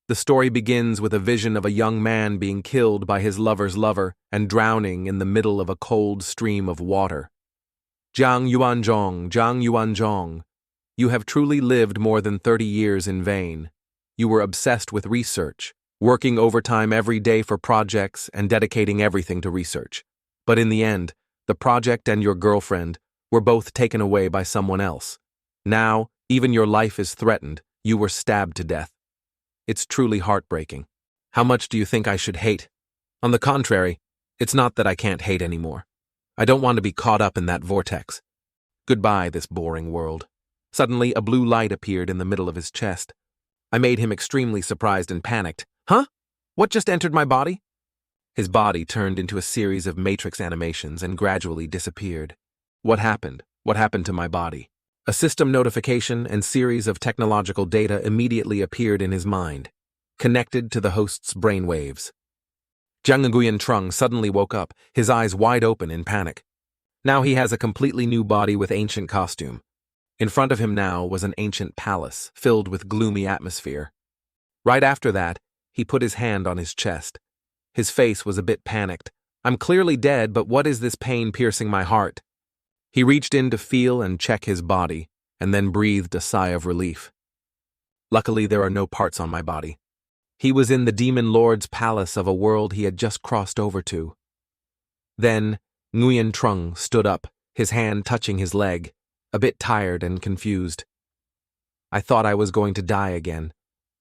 The story begins with a vision of a young man being killed by his lover's lover and drowning in the middle of a cold stream of water. Jiang Yuanzhong, you have truly lived more than 30 years in vain. You were obsessed with research, working overtime every day for projects and dedicating everything to research. But in the end, the project and your girlfriend were both taken away by someone else. Now, even your life is threatened. You were stabbed to death. It's truly heartbreaking. How much do you think I should hate? On the contrary, it's not that I can't hate anymore. I don't want to be caught up in that vortex. Goodbye, this boring world. Suddenly, a blue light appeared in the middle of his chest. I made him extremely surprised and panicked. Huh? What just entered my body? His body turned into a series of matrix animations and gradually disappeared. What happened? What happened to my body? A system notification and series of technological data immediately appeared in his mind, connected to the host's brainwaves. Jiang Nguyen suddenly woke up, his eyes wide open in panic. Now he has a completely new body with ancient costume. In front of him now was an ancient palace filled with gloomy atmosphere. Right after that, he put his hand on his chest. His face was a bit panicked. I'm clearly dead, but what is this pain piercing my heart? He reached in to feel and check his body, and then breathed a sigh of relief. Luckily, there are no parts on my body. He was in the Demon Lord's palace of a world he had just crossed over to. Then, Nguyen Trung stood up, his hand touching his leg, a bit tired and confused. I thought I was going to die again.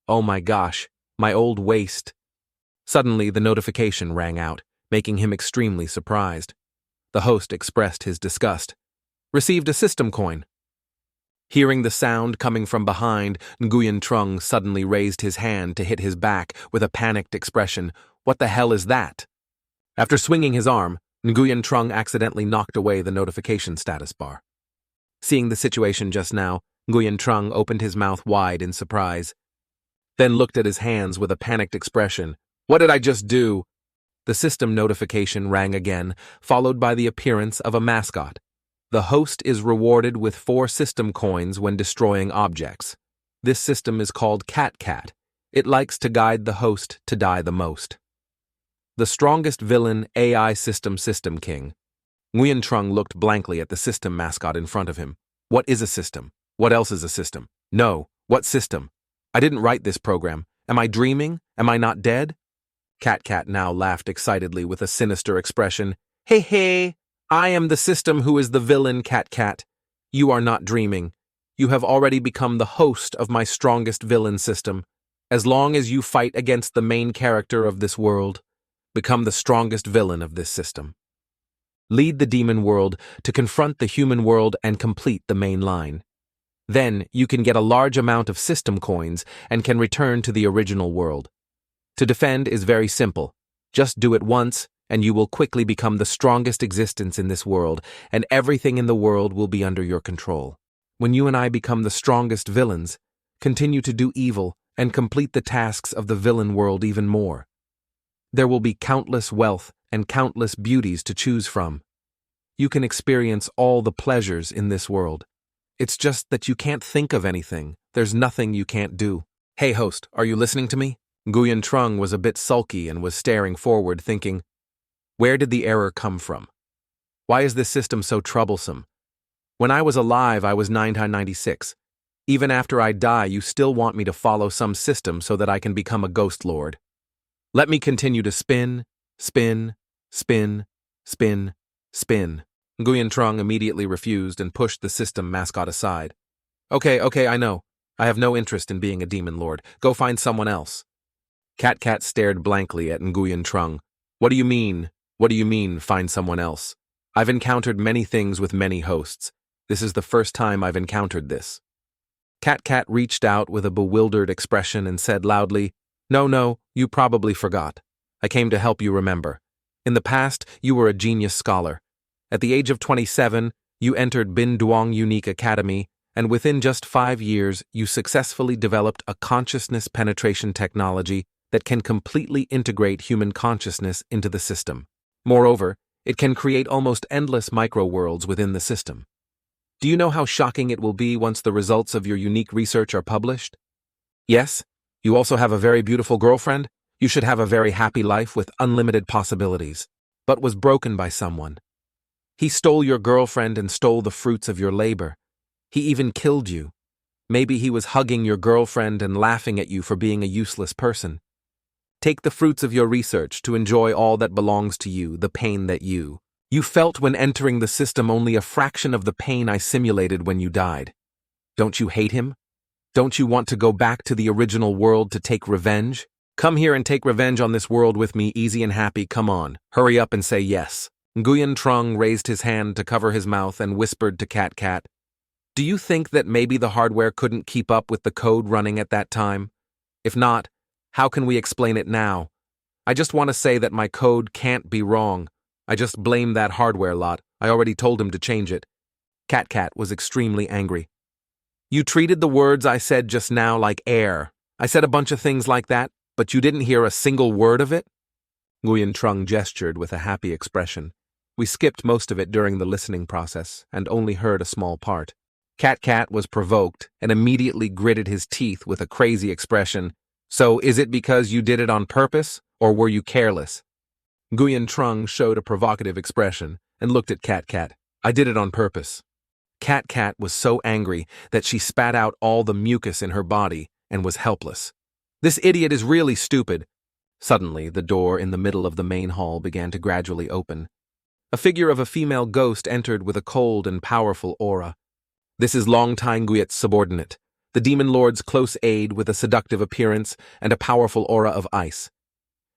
Oh my gosh, my old waist. Suddenly, the notification rang out, making him extremely surprised. The host expressed his disgust. Received a system coin. Hearing the sound coming from behind, Nguyen Trung suddenly raised his hand to hit his back with a panicked expression. What the hell is that? After swinging his arm, Nguyen Trung accidentally knocked away the notification status bar. Seeing the situation just now, Nguyen Trung opened his mouth wide in surprise, then looked at his hands with a panicked expression. What did I just do? The system notification rang again, followed by the appearance of a mascot. The host is rewarded with 4 system coins when destroying objects. This system is called Cat. It likes to guide the host to die the most. The strongest villain AI System King. Nguyen Trung looked blankly at the system mascot in front of him. What is a system? What else is a system? No, what system? I didn't write this program. Am I dreaming? Am I not dead? Cat now laughed excitedly with a sinister expression. Hey, I am the system who is the villain, Cat. You are not dreaming. You have already become the host of my strongest villain system. As long as you fight against the main character of this world, become the strongest villain of this system. Lead the demon world to confront the human world and complete the main line. Then you can get a large amount of system coins and can return to the original world. To defend is very simple. Just do it once, and you will quickly become the strongest existence in this world, and everything in the world will be under your control. When you and I become the strongest villains, continue to do evil and complete the tasks of the villain world even more. There will be countless wealth and countless beauties to choose from. You can experience all the pleasures in this world. It's just that you can't think of anything. There's nothing you can't do. Hey host, are you listening to me? Nguyen Trung was a bit sulky and was staring forward, thinking, where did the error come from? Why is this system so troublesome? When I was alive, I was 996. Even after I die, you still want me to follow some system so that I can become a ghost lord. Let me continue to spin. Nguyen Trung immediately refused and pushed the system mascot aside. Okay, I know. I have no interest in being a demon lord. Go find someone else. Cat stared blankly at Nguyen Trung. What do you mean? What do you mean, find someone else? I've encountered many things with many hosts. This is the first time I've encountered this. Cat reached out with a bewildered expression and said loudly, No, you probably forgot. I came to help you remember. In the past, you were a genius scholar. At the age of 27, you entered Bin Duong Unique Academy, and within just 5 years, you successfully developed a consciousness penetration technology that can completely integrate human consciousness into the system. Moreover, it can create almost endless micro-worlds within the system. Do you know how shocking it will be once the results of your unique research are published? Yes, You also have a very beautiful girlfriend? You should have a very happy life with unlimited possibilities. But was broken by someone. He stole your girlfriend and stole the fruits of your labor. He even killed you. Maybe he was hugging your girlfriend and laughing at you for being a useless person. Take the fruits of your research to enjoy all that belongs to you, the pain that you felt when entering the system, only a fraction of the pain I simulated when you died. Don't you hate him? Don't you want to go back to the original world to take revenge? Come here and take revenge on this world with me, easy and happy, come on. Hurry up and say yes. Nguyen Trung raised his hand to cover his mouth and whispered to Cat Cat, do you think that maybe the hardware couldn't keep up with the code running at that time? If not, how can we explain it now? I just want to say that my code can't be wrong. I just blame that hardware lot. I already told him to change it. Cat Cat was extremely angry. You treated the words I said just now like air. I said a bunch of things like that, but you didn't hear a single word of it? Nguyen Trung gestured with a happy expression. We skipped most of it during the listening process and only heard a small part. Cat Cat was provoked and immediately gritted his teeth with a crazy expression. So is it because you did it on purpose, or were you careless? Nguyen Trung showed a provocative expression and looked at Cat Cat. I did it on purpose. Cat Cat was so angry that she spat out all the mucus in her body and was helpless. This idiot is really stupid. Suddenly, the door in the middle of the main hall began to gradually open. A figure of a female ghost entered with a cold and powerful aura. This is Long Tai Nguyet's subordinate, the demon lord's close aide with a seductive appearance and a powerful aura of ice.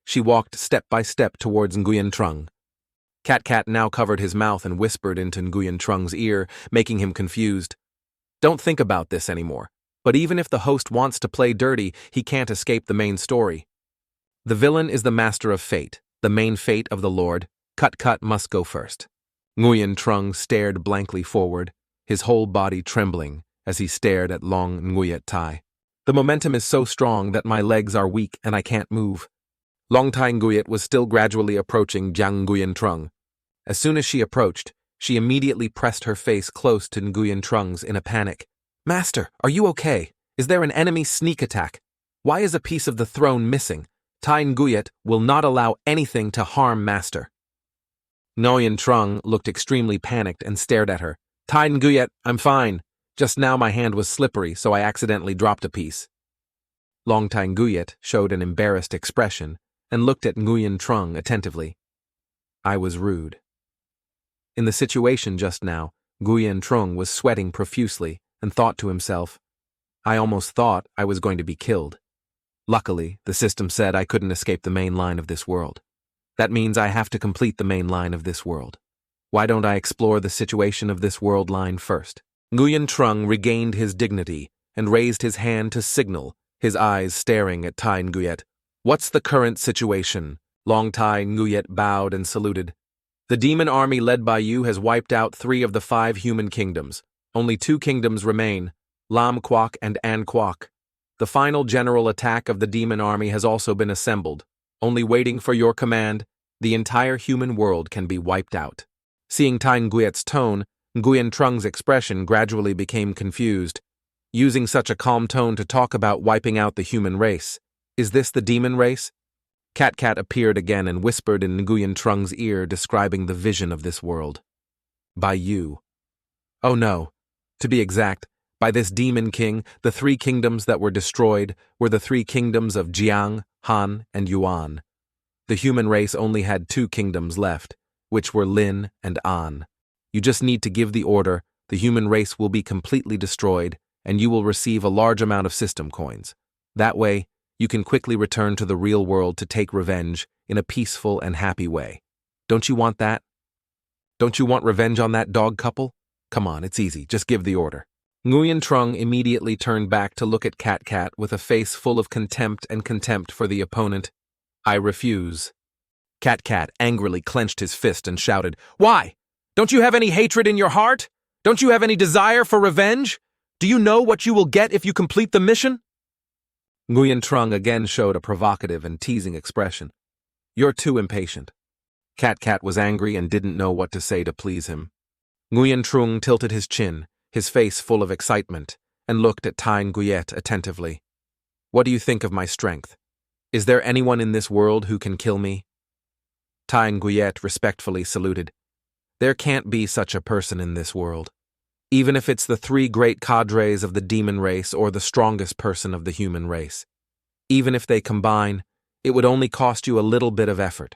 She walked step by step towards Nguyen Trung. Cat Cat now covered his mouth and whispered into Nguyen Trung's ear, making him confused. Don't think about this anymore. But even if the host wants to play dirty, he can't escape the main story. The villain is the master of fate, the main fate of the lord. Cut must go first. Nguyen Trung stared blankly forward, his whole body trembling as he stared at Long Nguyet Tai. The momentum is so strong that my legs are weak and I can't move. Long Tai Nguyet was still gradually approaching Jiang Nguyen Trung. As soon as she approached, she immediately pressed her face close to Nguyen Trung's in a panic. Master, are you okay? Is there an enemy sneak attack? Why is a piece of the throne missing? Tai Nguyet will not allow anything to harm Master. Nguyen Trung looked extremely panicked and stared at her. Tai Nguyet, I'm fine. Just now my hand was slippery, so I accidentally dropped a piece. Long Tai Nguyet showed an embarrassed expression and looked at Nguyen Trung attentively. I was rude. In the situation just now, Nguyen Trung was sweating profusely and thought to himself, I almost thought I was going to be killed. Luckily, the system said I couldn't escape the main line of this world. That means I have to complete the main line of this world. Why don't I explore the situation of this world line first? Nguyen Trung regained his dignity and raised his hand to signal, his eyes staring at Tai Nguyet. What's the current situation? Long Tai Nguyet bowed and saluted. The demon army led by you has wiped out 3 of the 5 human kingdoms. Only 2 kingdoms remain, Lam Quoc and An Quoc. The final general attack of the demon army has also been assembled. Only waiting for your command, the entire human world can be wiped out. Seeing Tai Nguyet's tone, Nguyen Trung's expression gradually became confused. Using such a calm tone to talk about wiping out the human race. Is this the demon race? Cat Cat appeared again and whispered in Nguyen Trung's ear, describing the vision of this world. By you. Oh no. To be exact, by this demon king, the 3 kingdoms that were destroyed were the 3 kingdoms of Jiang, Han, and Yuan. The human race only had 2 kingdoms left, which were Lin and An. You just need to give the order, the human race will be completely destroyed, and you will receive a large amount of system coins. That way, you can quickly return to the real world to take revenge in a peaceful and happy way. Don't you want that? Don't you want revenge on that dog couple? Come on, it's easy, just give the order. Nguyen Trung immediately turned back to look at Cat Cat with a face full of contempt for the opponent. I refuse. Cat Cat angrily clenched his fist and shouted, Why? Don't you have any hatred in your heart? Don't you have any desire for revenge? Do you know what you will get if you complete the mission? Nguyen Trung again showed a provocative and teasing expression. You're too impatient. Cat Cat was angry and didn't know what to say to please him. Nguyen Trung tilted his chin, his face full of excitement, and looked at Tai Nguyet attentively. What do you think of my strength? Is there anyone in this world who can kill me? Tai Nguyet respectfully saluted. There can't be such a person in this world. Even if it's the three great cadres of the demon race or the strongest person of the human race. Even if they combine, it would only cost you a little bit of effort.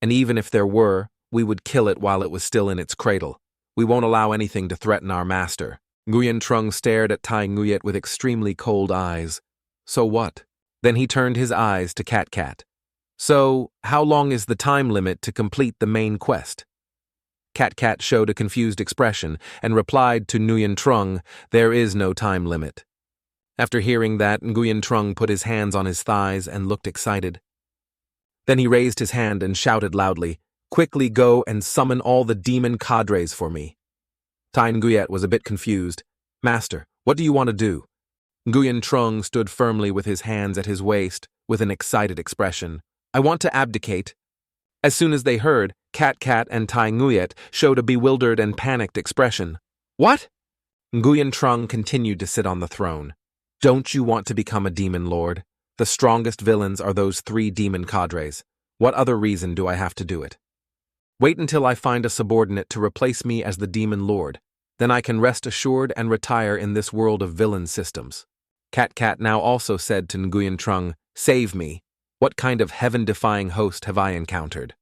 And even if there were, we would kill it while it was still in its cradle. We won't allow anything to threaten our master. Nguyen Trung stared at Tai Nguyet with extremely cold eyes. So what? Then he turned his eyes to Cat Cat. So, how long is the time limit to complete the main quest? Cat Cat showed a confused expression and replied to Nguyen Trung, there is no time limit. After hearing that, Nguyen Trung put his hands on his thighs and looked excited. Then he raised his hand and shouted loudly, quickly go and summon all the demon cadres for me. Tai Nguyet was a bit confused. Master, what do you want to do? Nguyen Trung stood firmly with his hands at his waist, with an excited expression. I want to abdicate. As soon as they heard, Cat Cat and Tai Nguyet showed a bewildered and panicked expression. What? Nguyen Trung continued to sit on the throne. Don't you want to become a demon lord? The strongest villains are those three demon cadres. What other reason do I have to do it? Wait until I find a subordinate to replace me as the demon lord. Then I can rest assured and retire in this world of villain systems. Cat Cat now also said to Nguyen Trung, save me. What kind of heaven-defying host have I encountered?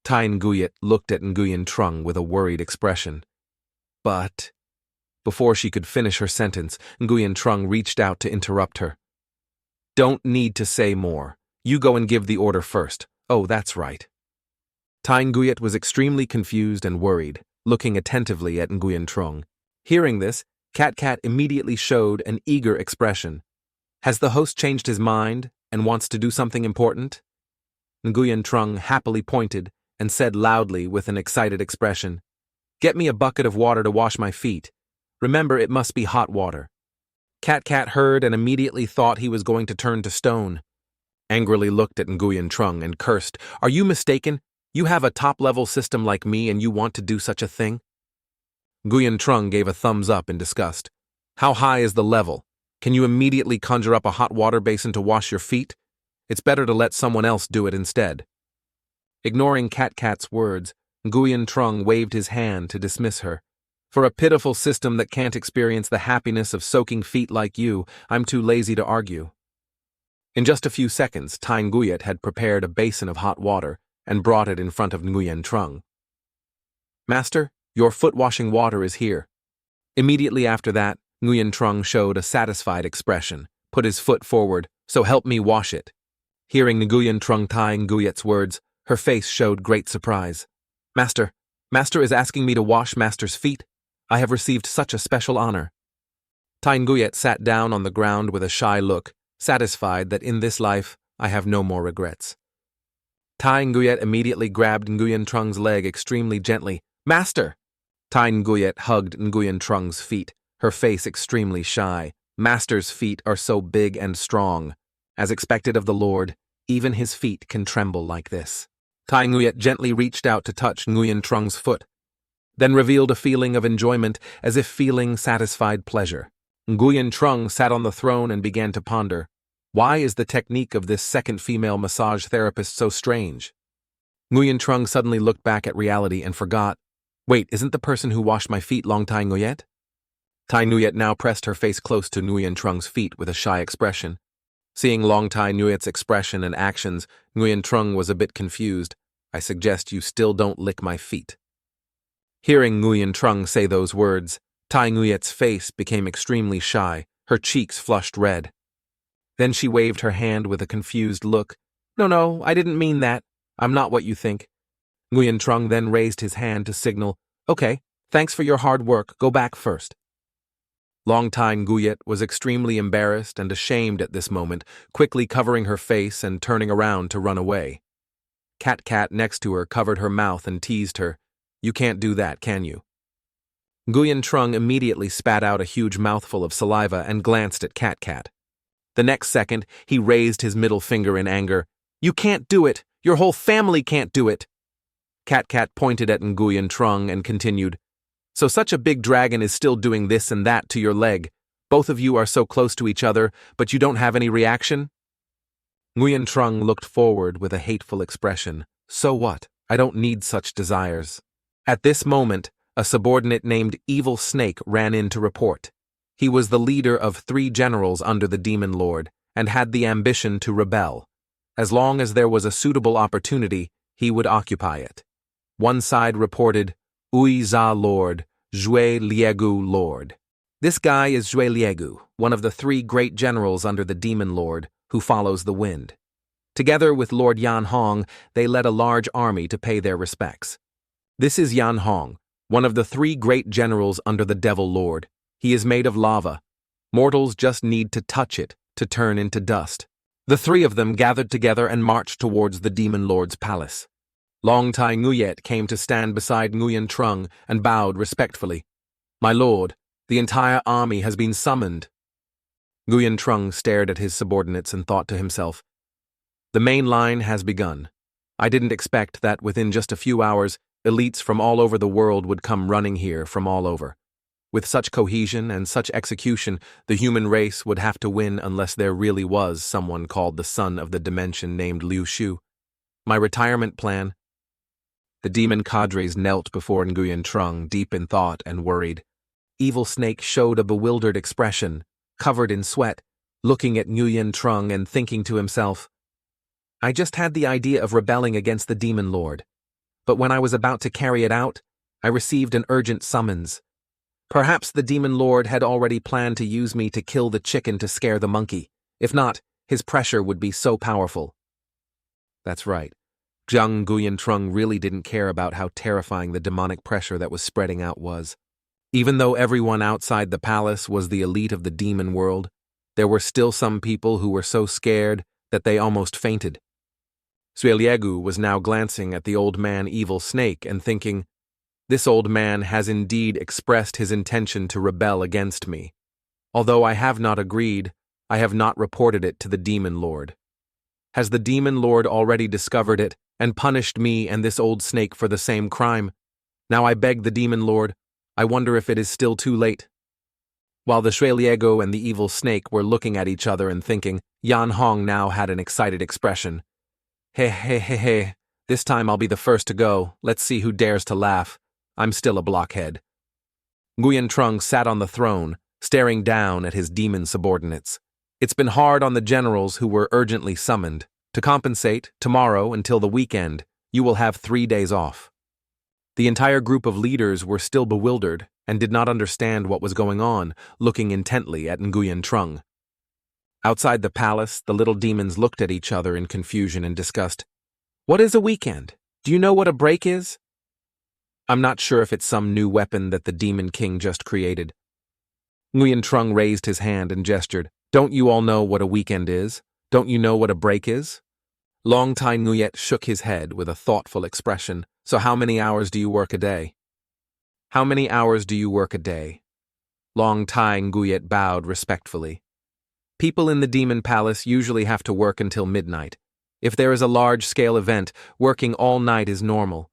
Tai Nguyet looked at Nguyen Trung with a worried expression. But... Before she could finish her sentence, Nguyen Trung reached out to interrupt her. Don't need to say more. You go and give the order first. Oh, that's right. Tai Nguyet was extremely confused and worried, looking attentively at Nguyen Trung. Hearing this, Cat Cat immediately showed an eager expression. Has the host changed his mind and wants to do something important? Nguyen Trung happily pointed and said loudly with an excited expression, get me a bucket of water to wash my feet. Remember, it must be hot water. Cat Cat heard and immediately thought he was going to turn to stone. Angrily looked at Nguyen Trung and cursed, are you mistaken? You have a top-level system like me and you want to do such a thing? Nguyen Trung gave a thumbs up in disgust. How high is the level? Can you immediately conjure up a hot water basin to wash your feet? It's better to let someone else do it instead. Ignoring Cat Cat's words, Nguyen Trung waved his hand to dismiss her. For a pitiful system that can't experience the happiness of soaking feet like you, I'm too lazy to argue. In just a few seconds, Tai Nguyet had prepared a basin of hot water and brought it in front of Nguyen Trung. Master, your foot-washing water is here. Immediately after that, Nguyen Trung showed a satisfied expression, put his foot forward, so help me wash it. Hearing Nguyen Trung Tai Nguyet's words, her face showed great surprise. Master is asking me to wash Master's feet? I have received such a special honor. Tai Nguyet sat down on the ground with a shy look, satisfied that in this life I have no more regrets. Tai Nguyet immediately grabbed Nguyen Trung's leg extremely gently. Master! Tai Nguyet hugged Nguyen Trung's feet, her face extremely shy. Master's feet are so big and strong. As expected of the Lord, even his feet can tremble like this. Tai Nguyet gently reached out to touch Nguyen Trung's foot, then revealed a feeling of enjoyment as if feeling satisfied pleasure. Nguyen Trung sat on the throne and began to ponder. Why is the technique of this second female massage therapist so strange? Nguyen Trung suddenly looked back at reality and forgot. Wait, isn't the person who washed my feet Long Tai Nguyet? Tai Nguyet now pressed her face close to Nguyen Trung's feet with a shy expression. Seeing Long Tai Nguyet's expression and actions, Nguyen Trung was a bit confused. I suggest you still don't lick my feet. Hearing Nguyen Trung say those words, Tai Nguyet's face became extremely shy, her cheeks flushed red. Then she waved her hand with a confused look. No, I didn't mean that. I'm not what you think. Nguyen Trung then raised his hand to signal, okay, thanks for your hard work, go back first. Long Tai Nguyet was extremely embarrassed and ashamed at this moment, quickly covering her face and turning around to run away. Cat Cat next to her covered her mouth and teased her. You can't do that, can you? Nguyen Trung immediately spat out a huge mouthful of saliva and glanced at Cat Cat. The next second, he raised his middle finger in anger. You can't do it! Your whole family can't do it! Cat Cat pointed at Nguyen Trung and continued, so such a big dragon is still doing this and that to your leg. Both of you are so close to each other, but you don't have any reaction? Nguyen Trung looked forward with a hateful expression. So what? I don't need such desires. At this moment, a subordinate named Evil Snake ran in to report. He was the leader of 3 generals under the Demon Lord, and had the ambition to rebel. As long as there was a suitable opportunity, he would occupy it. One side reported, Ui Za Lord, Zhui Liegu Lord. This guy is Zhui Liegu, one of the 3 great generals under the Demon Lord, who follows the wind. Together with Lord Yan Hong, they led a large army to pay their respects. This is Yan Hong, one of the 3 great generals under the Devil Lord. He is made of lava. Mortals just need to touch it to turn into dust. The 3 of them gathered together and marched towards the Demon Lord's palace. Long Tai Nguyet came to stand beside Nguyen Trung and bowed respectfully. My lord, the entire army has been summoned. Nguyen Trung stared at his subordinates and thought to himself, the main line has begun. I didn't expect that within just a few hours, elites from all over the world would come running here from all over. With such cohesion and such execution, the human race would have to win unless there really was someone called the son of the dimension named Liu Shu. My retirement plan? The demon cadres knelt before Nguyen Trung, deep in thought and worried. Evil Snake showed a bewildered expression, covered in sweat, looking at Nguyen Trung and thinking to himself, I just had the idea of rebelling against the Demon Lord. But when I was about to carry it out, I received an urgent summons. Perhaps the Demon Lord had already planned to use me to kill the chicken to scare the monkey. If not, his pressure would be so powerful. That's right. Zhang Nguyen Trung really didn't care about how terrifying the demonic pressure that was spreading out was. Even though everyone outside the palace was the elite of the demon world, there were still some people who were so scared that they almost fainted. Zhui Liegu was now glancing at the old man Evil Snake and thinking, this old man has indeed expressed his intention to rebel against me. Although I have not agreed, I have not reported it to the Demon Lord. Has the Demon Lord already discovered it and punished me and this old snake for the same crime? Now I beg the Demon Lord, I wonder if it is still too late. While the Zhui Liegu and the Evil Snake were looking at each other and thinking, Yan Hong now had an excited expression. Hey, this time I'll be the first to go. Let's see who dares to laugh. I'm still a blockhead. Nguyen Trung sat on the throne, staring down at his demon subordinates. It's been hard on the generals who were urgently summoned. To compensate, tomorrow until the weekend, you will have 3 days off. The entire group of leaders were still bewildered and did not understand what was going on, looking intently at Nguyen Trung. Outside the palace, the little demons looked at each other in confusion and disgust. What is a weekend? Do you know what a break is? I'm not sure if it's some new weapon that the Demon King just created. Nguyen Trung raised his hand and gestured. Don't you all know what a weekend is? Don't you know what a break is? Long Tai Nguyet shook his head with a thoughtful expression. So how many hours do you work a day? How many hours do you work a day? Long Tai Nguyet bowed respectfully. People in the Demon Palace usually have to work until midnight. If there is a large-scale event, working all night is normal.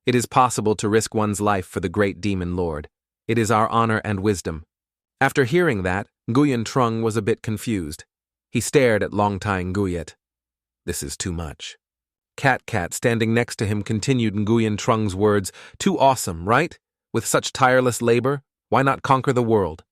It is possible to risk one's life for the great Demon Lord. It is our honor and wisdom. After hearing that, Nguyen Trung was a bit confused. He stared at Long Tai Nguyet. This is too much. Cat Cat, standing next to him, continued Nguyen Trung's words. Too awesome, right? With such tireless labor, why not conquer the world?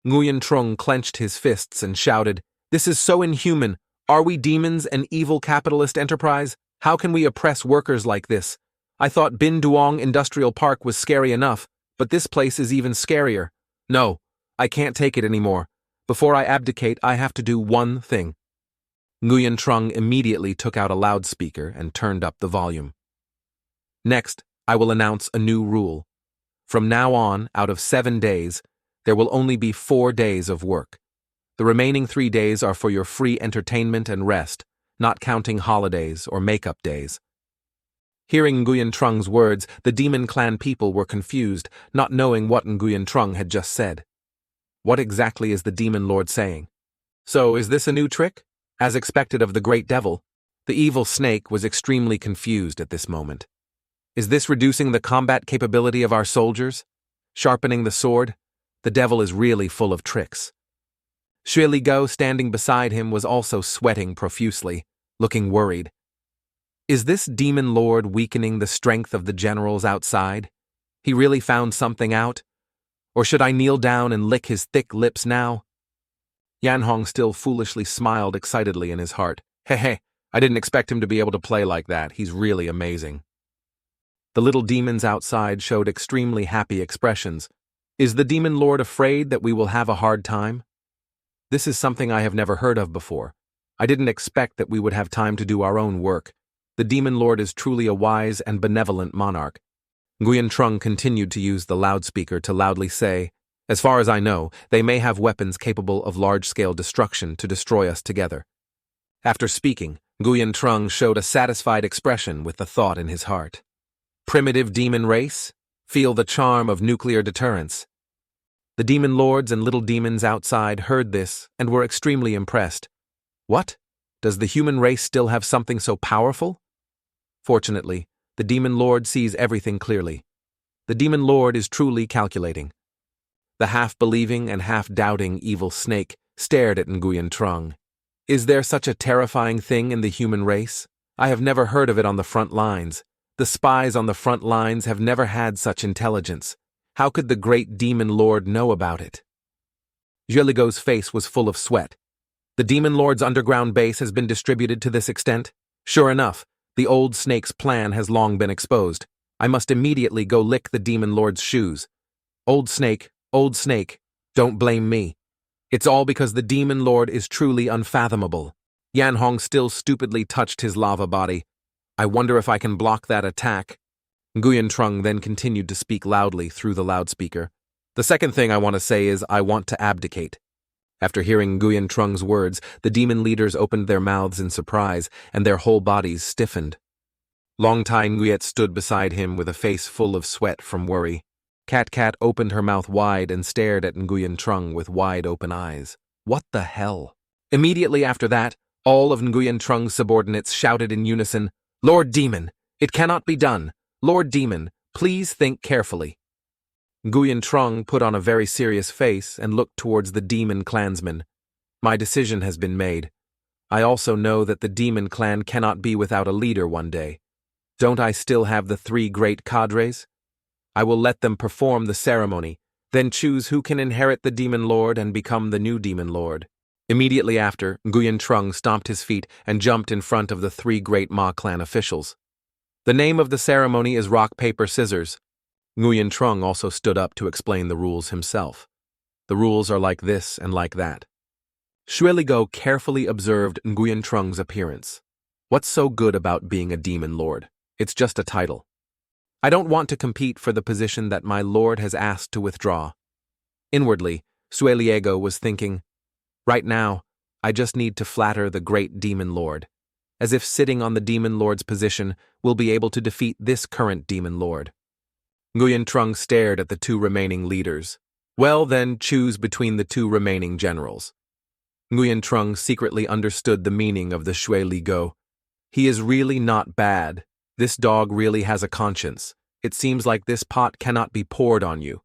Nguyen Trung clenched his fists and shouted, This is so inhuman. Are we demons, an evil capitalist enterprise? How can we oppress workers like this? I thought Bin Duong Industrial Park was scary enough, but this place is even scarier. No, I can't take it anymore. Before I abdicate, I have to do one thing. Nguyen Trung immediately took out a loudspeaker and turned up the volume. Next, I will announce a new rule. From now on, out of 7 days, there will only be 4 days of work. The remaining 3 days are for your free entertainment and rest, not counting holidays or makeup days. Hearing Nguyen Trung's words, the Demon Clan people were confused, not knowing what Nguyen Trung had just said. What exactly is the Demon Lord saying? So, is this a new trick? As expected of the Great Devil, the Evil Snake was extremely confused at this moment. Is this reducing the combat capability of our soldiers? Sharpening the sword? The devil is really full of tricks. Xue Go, standing beside him, was also sweating profusely, looking worried. Is this demon lord weakening the strength of the generals outside? He really found something out? Or should I kneel down and lick his thick lips now? Yanhong still foolishly smiled excitedly in his heart. Hey, I didn't expect him to be able to play like that. He's really amazing. The little demons outside showed extremely happy expressions. Is the demon lord afraid that we will have a hard time? This is something I have never heard of before. I didn't expect that we would have time to do our own work. The demon lord is truly a wise and benevolent monarch. Nguyen Trung continued to use the loudspeaker to loudly say, as far as I know, they may have weapons capable of large-scale destruction to destroy us together. After speaking, Nguyen Trung showed a satisfied expression with the thought in his heart. Primitive demon race? Feel the charm of nuclear deterrence. The demon lords and little demons outside heard this and were extremely impressed. What? Does the human race still have something so powerful? Fortunately, the demon lord sees everything clearly. The demon lord is truly calculating. The half-believing and half-doubting evil snake stared at Nguyen Trung. Is there such a terrifying thing in the human race? I have never heard of it on the front lines. The spies on the front lines have never had such intelligence. How could the great demon lord know about it? Jeligo's face was full of sweat. The demon lord's underground base has been distributed to this extent? Sure enough, the old snake's plan has long been exposed. I must immediately go lick the demon lord's shoes. Old snake, don't blame me. It's all because the demon lord is truly unfathomable. Yanhong still stupidly touched his lava body. I wonder if I can block that attack. Nguyen Trung then continued to speak loudly through the loudspeaker. The second thing I want to say is I want to abdicate. After hearing Nguyen Trung's words, the demon leaders opened their mouths in surprise, and their whole bodies stiffened. Long Tai Nguyet stood beside him with a face full of sweat from worry. Cat opened her mouth wide and stared at Nguyen Trung with wide open eyes. What the hell? Immediately after that, all of Nguyen Trung's subordinates shouted in unison, Lord Demon, it cannot be done. Lord Demon, please think carefully. Nguyen Trung put on a very serious face and looked towards the demon clansmen. My decision has been made. I also know that the demon clan cannot be without a leader one day. Don't I still have the 3 great cadres? I will let them perform the ceremony, then choose who can inherit the demon lord and become the new demon lord. Immediately after, Nguyen Trung stomped his feet and jumped in front of the 3 great Ma clan officials. The name of the ceremony is rock, paper, scissors. Nguyen Trung also stood up to explain the rules himself. The rules are like this and like that. Xueligo carefully observed Nguyen Trung's appearance. What's so good about being a demon lord? It's just a title. I don't want to compete for the position that my lord has asked to withdraw. Inwardly, Xueligo was thinking, right now, I just need to flatter the great demon lord. As if sitting on the demon lord's position will be able to defeat this current demon lord. Nguyen Trung stared at the 2 remaining leaders. Well then, choose between the 2 remaining generals. Nguyen Trung secretly understood the meaning of the Xueligo. He is really not bad. This dog really has a conscience. It seems like this pot cannot be poured on you.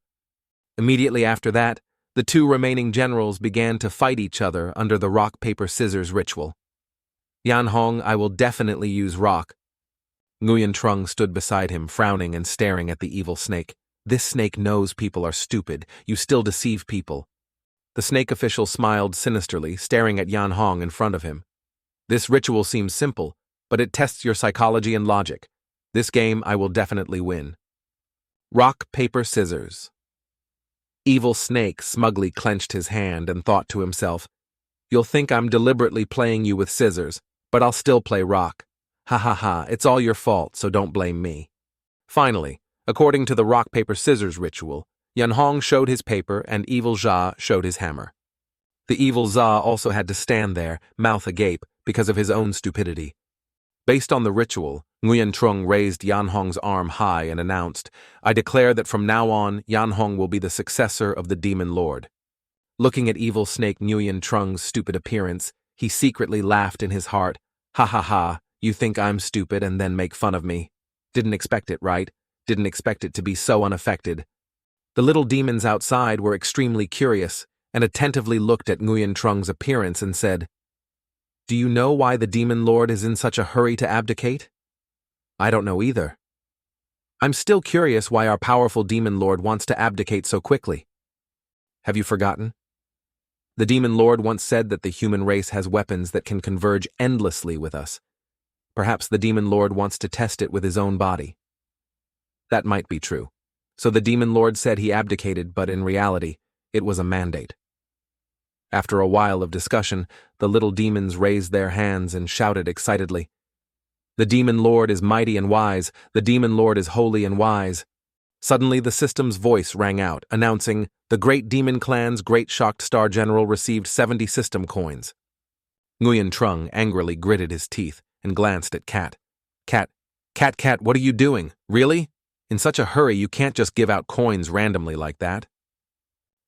Immediately after that, the 2 remaining generals began to fight each other under the rock, paper, scissors ritual. Yanhong, I will definitely use rock. Nguyen Trung stood beside him, frowning and staring at the evil snake. This snake knows people are stupid. You still deceive people. The snake official smiled sinisterly, staring at Yanhong in front of him. This ritual seems simple, but it tests your psychology and logic. This game I will definitely win. Rock, paper, scissors. Evil snake smugly clenched his hand and thought to himself, you'll think I'm deliberately playing you with scissors, but I'll still play rock. Ha ha ha, it's all your fault, so don't blame me. Finally, according to the rock, paper, scissors ritual, Yanhong showed his paper and Evil Zha showed his hammer. The Evil Zha also had to stand there, mouth agape, because of his own stupidity. Based on the ritual, Nguyen Trung raised Yanhong's arm high and announced, I declare that from now on, Yanhong will be the successor of the demon lord. Looking at evil snake Nguyen Trung's stupid appearance, he secretly laughed in his heart. Ha ha ha, you think I'm stupid and then make fun of me. Didn't expect it, right? Didn't expect it to be so unaffected. The little demons outside were extremely curious, and attentively looked at Nguyen Trung's appearance and said, "Do you know why the Demon Lord is in such a hurry to abdicate?" "I don't know either. I'm still curious why our powerful Demon Lord wants to abdicate so quickly." "Have you forgotten? The Demon Lord once said that the human race has weapons that can converge endlessly with us. Perhaps the Demon Lord wants to test it with his own body." That might be true. So the Demon Lord said he abdicated, but in reality, it was a mandate. After a while of discussion, the little demons raised their hands and shouted excitedly, "The Demon Lord is mighty and wise. The Demon Lord is holy and wise." Suddenly the system's voice rang out, announcing, "The Great Demon Clan's Great Shocked Star General received 70 system coins." Nguyen Trung angrily gritted his teeth and glanced at Cat. Cat, what are you doing? Really? In such a hurry you can't just give out coins randomly like that."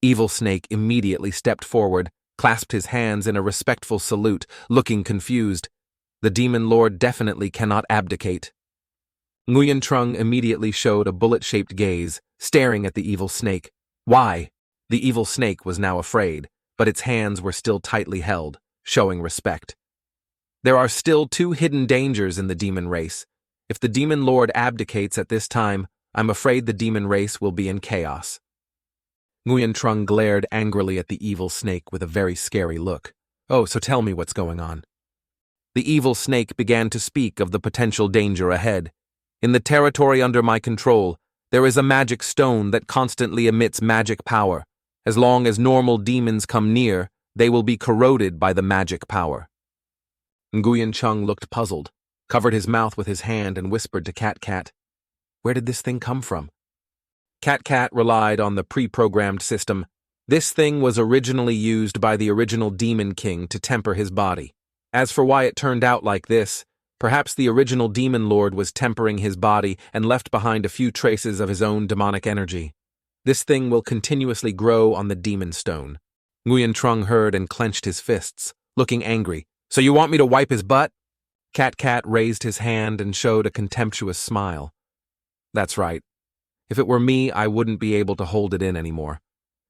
Evil Snake immediately stepped forward, clasped his hands in a respectful salute, looking confused. The Demon Lord definitely cannot abdicate. Nguyen Trung immediately showed a bullet-shaped gaze, staring at the Evil Snake. Why? The Evil Snake was now afraid, but its hands were still tightly held, showing respect. There are still 2 hidden dangers in the demon race. If the Demon Lord abdicates at this time, I'm afraid the demon race will be in chaos. Nguyen Trung glared angrily at the Evil Snake with a very scary look. "Oh, so tell me what's going on." The Evil Snake began to speak of the potential danger ahead. "In the territory under my control, there is a magic stone that constantly emits magic power. As long as normal demons come near, they will be corroded by the magic power." Nguyen Trung looked puzzled, covered his mouth with his hand and whispered to Cat, "Where did this thing come from?" Cat relied on the pre-programmed system. This thing was originally used by the original Demon King to temper his body. As for why it turned out like this, perhaps the original Demon Lord was tempering his body and left behind a few traces of his own demonic energy. This thing will continuously grow on the Demon Stone. Nguyen Trung heard and clenched his fists, looking angry. "So you want me to wipe his butt?" Cat raised his hand and showed a contemptuous smile. "That's right. If it were me, I wouldn't be able to hold it in anymore.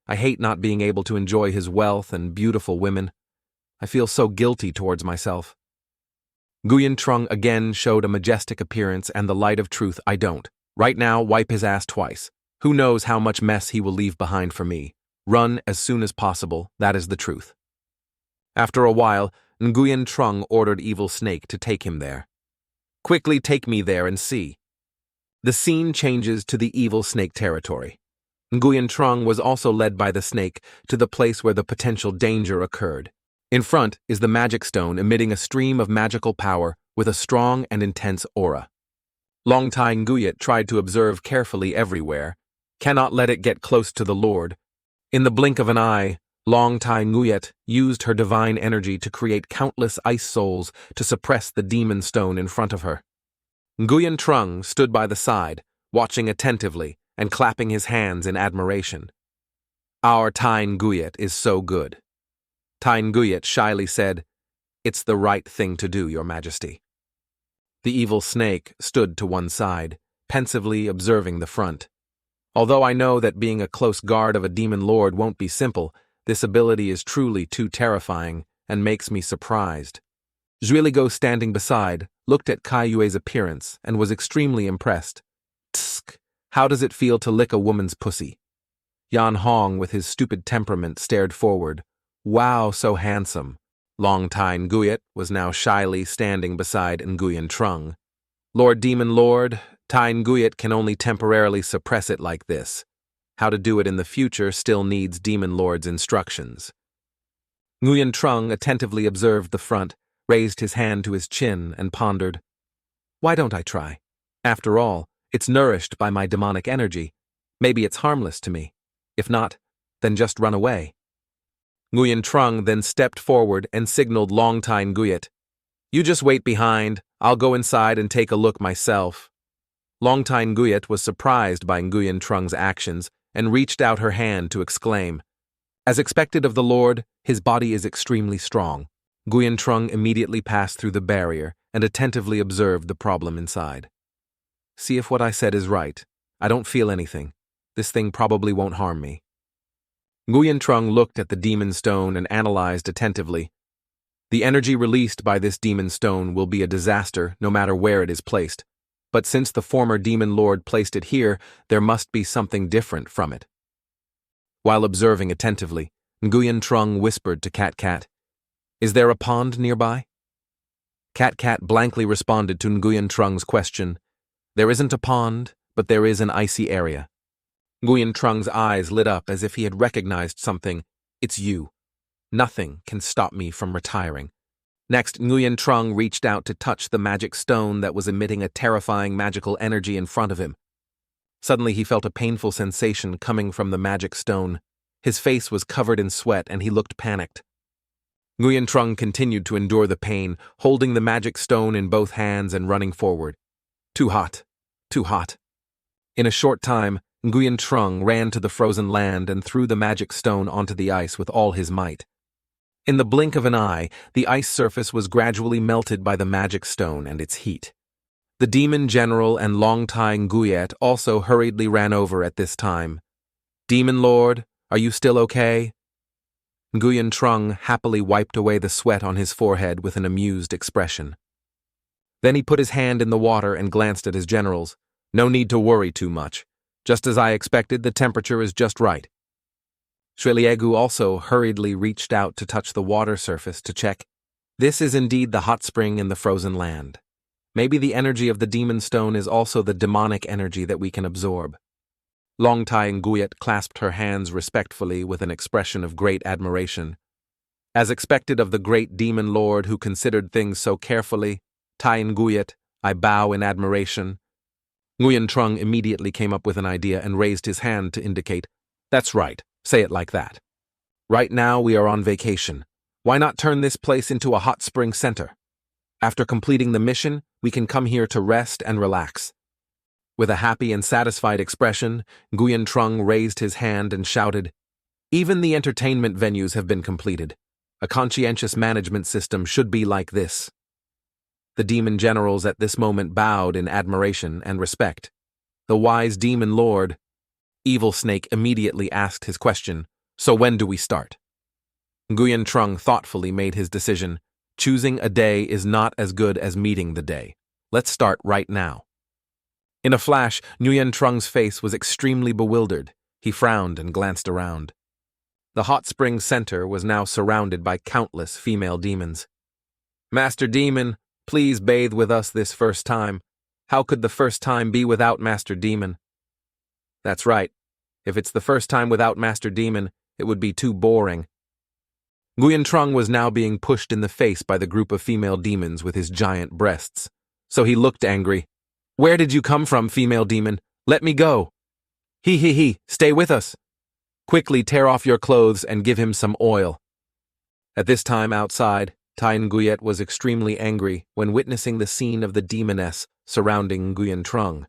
I hate not being able to enjoy his wealth and beautiful women. I feel so guilty towards myself." Nguyen Trung again showed a majestic appearance and the light of truth. "I don't. Right now, wipe his ass twice. Who knows how much mess he will leave behind for me. Run as soon as possible, that is the truth." After a while, Nguyen Trung ordered Evil Snake to take him there. "Quickly take me there and see." The scene changes to the Evil Snake territory. Nguyen Trung was also led by the snake to the place where the potential danger occurred. In front is the magic stone emitting a stream of magical power with a strong and intense aura. Long Tai Nguyet tried to observe carefully everywhere, cannot let it get close to the Lord. In the blink of an eye, Long Tai Nguyet used her divine energy to create countless ice souls to suppress the demon stone in front of her. Nguyen Trung stood by the side, watching attentively and clapping his hands in admiration. "Our Tai Nguyet is so good." Tai Nguyet shyly said, "It's the right thing to do, Your Majesty." The Evil Snake stood to one side, pensively observing the front. "Although I know that being a close guard of a demon lord won't be simple, this ability is truly too terrifying and makes me surprised." Zuiligo, standing beside, looked at Kai Yue's appearance and was extremely impressed. "Tsk, how does it feel to lick a woman's pussy?" Yan Hong, with his stupid temperament, stared forward. "Wow, so handsome." Long Tai Nguyet was now shyly standing beside Nguyen Trung. "Lord Demon Lord, Tai Nguyet can only temporarily suppress it like this. How to do it in the future still needs Demon Lord's instructions." Nguyen Trung attentively observed the front, raised his hand to his chin, and pondered. "Why don't I try? After all, it's nourished by my demonic energy. Maybe it's harmless to me. If not, then just run away." Nguyen Trung then stepped forward and signaled Long Tai Nguyet. "You just wait behind. I'll go inside and take a look myself." Long Tai Nguyet was surprised by Nguyen Trung's actions and reached out her hand to exclaim. As expected of the Lord, his body is extremely strong. Nguyen Trung immediately passed through the barrier and attentively observed the problem inside. "See if what I said is right. I don't feel anything. This thing probably won't harm me." Nguyen Trung looked at the demon stone and analyzed attentively. The energy released by this demon stone will be a disaster no matter where it is placed. But since the former demon lord placed it here, there must be something different from it. While observing attentively, Nguyen Trung whispered to Cat Cat, "Is there a pond nearby?" Cat Cat blankly responded to Nguyen Trung's question, "There isn't a pond, but there is an icy area." Nguyen Trung's eyes lit up as if he had recognized something. "It's you. Nothing can stop me from retiring." Next, Nguyen Trung reached out to touch the magic stone that was emitting a terrifying magical energy in front of him. Suddenly he felt a painful sensation coming from the magic stone. His face was covered in sweat and he looked panicked. Nguyen Trung continued to endure the pain, holding the magic stone in both hands and running forward. Too hot. Too hot. In a short time, Nguyen Trung ran to the frozen land and threw the magic stone onto the ice with all his might. In the blink of an eye, the ice surface was gradually melted by the magic stone and its heat. The demon general and Longtai Nguyet also hurriedly ran over at this time. "Demon Lord, are you still okay?" Nguyen Trung happily wiped away the sweat on his forehead with an amused expression. Then he put his hand in the water and glanced at his generals. "No need to worry too much. Just as I expected, the temperature is just right." Shriliegu also hurriedly reached out to touch the water surface to check. This is indeed the hot spring in the frozen land. Maybe the energy of the demon stone is also the demonic energy that we can absorb. Longtai Nguyet clasped her hands respectfully with an expression of great admiration. As expected of the great demon lord who considered things so carefully, Tai Nguyet, I bow in admiration. Nguyen Trung immediately came up with an idea and raised his hand to indicate, "That's right, say it like that. Right now we are on vacation. Why not turn this place into a hot spring center? After completing the mission, we can come here to rest and relax." With a happy and satisfied expression, Nguyen Trung raised his hand and shouted, "Even the entertainment venues have been completed. A conscientious management system should be like this." The demon generals at this moment bowed in admiration and respect. The wise demon lord, Evil Snake, immediately asked his question, "So when do we start?" Nguyen Trung thoughtfully made his decision. Choosing a day is not as good as meeting the day. Let's start right now. In a flash, Nguyen Trung's face was extremely bewildered. He frowned and glanced around. The hot spring center was now surrounded by countless female demons. "Master Demon, please bathe with us this first time. How could the first time be without Master Demon?" "That's right. If it's the first time without Master Demon, it would be too boring." Nguyen Trung was now being pushed in the face by the group of female demons with his giant breasts. So he looked angry. "Where did you come from, female demon? Let me go." He, stay with us. Quickly tear off your clothes and give him some oil." At this time outside, Tai Nguyet was extremely angry when witnessing the scene of the demoness surrounding Nguyen Trung.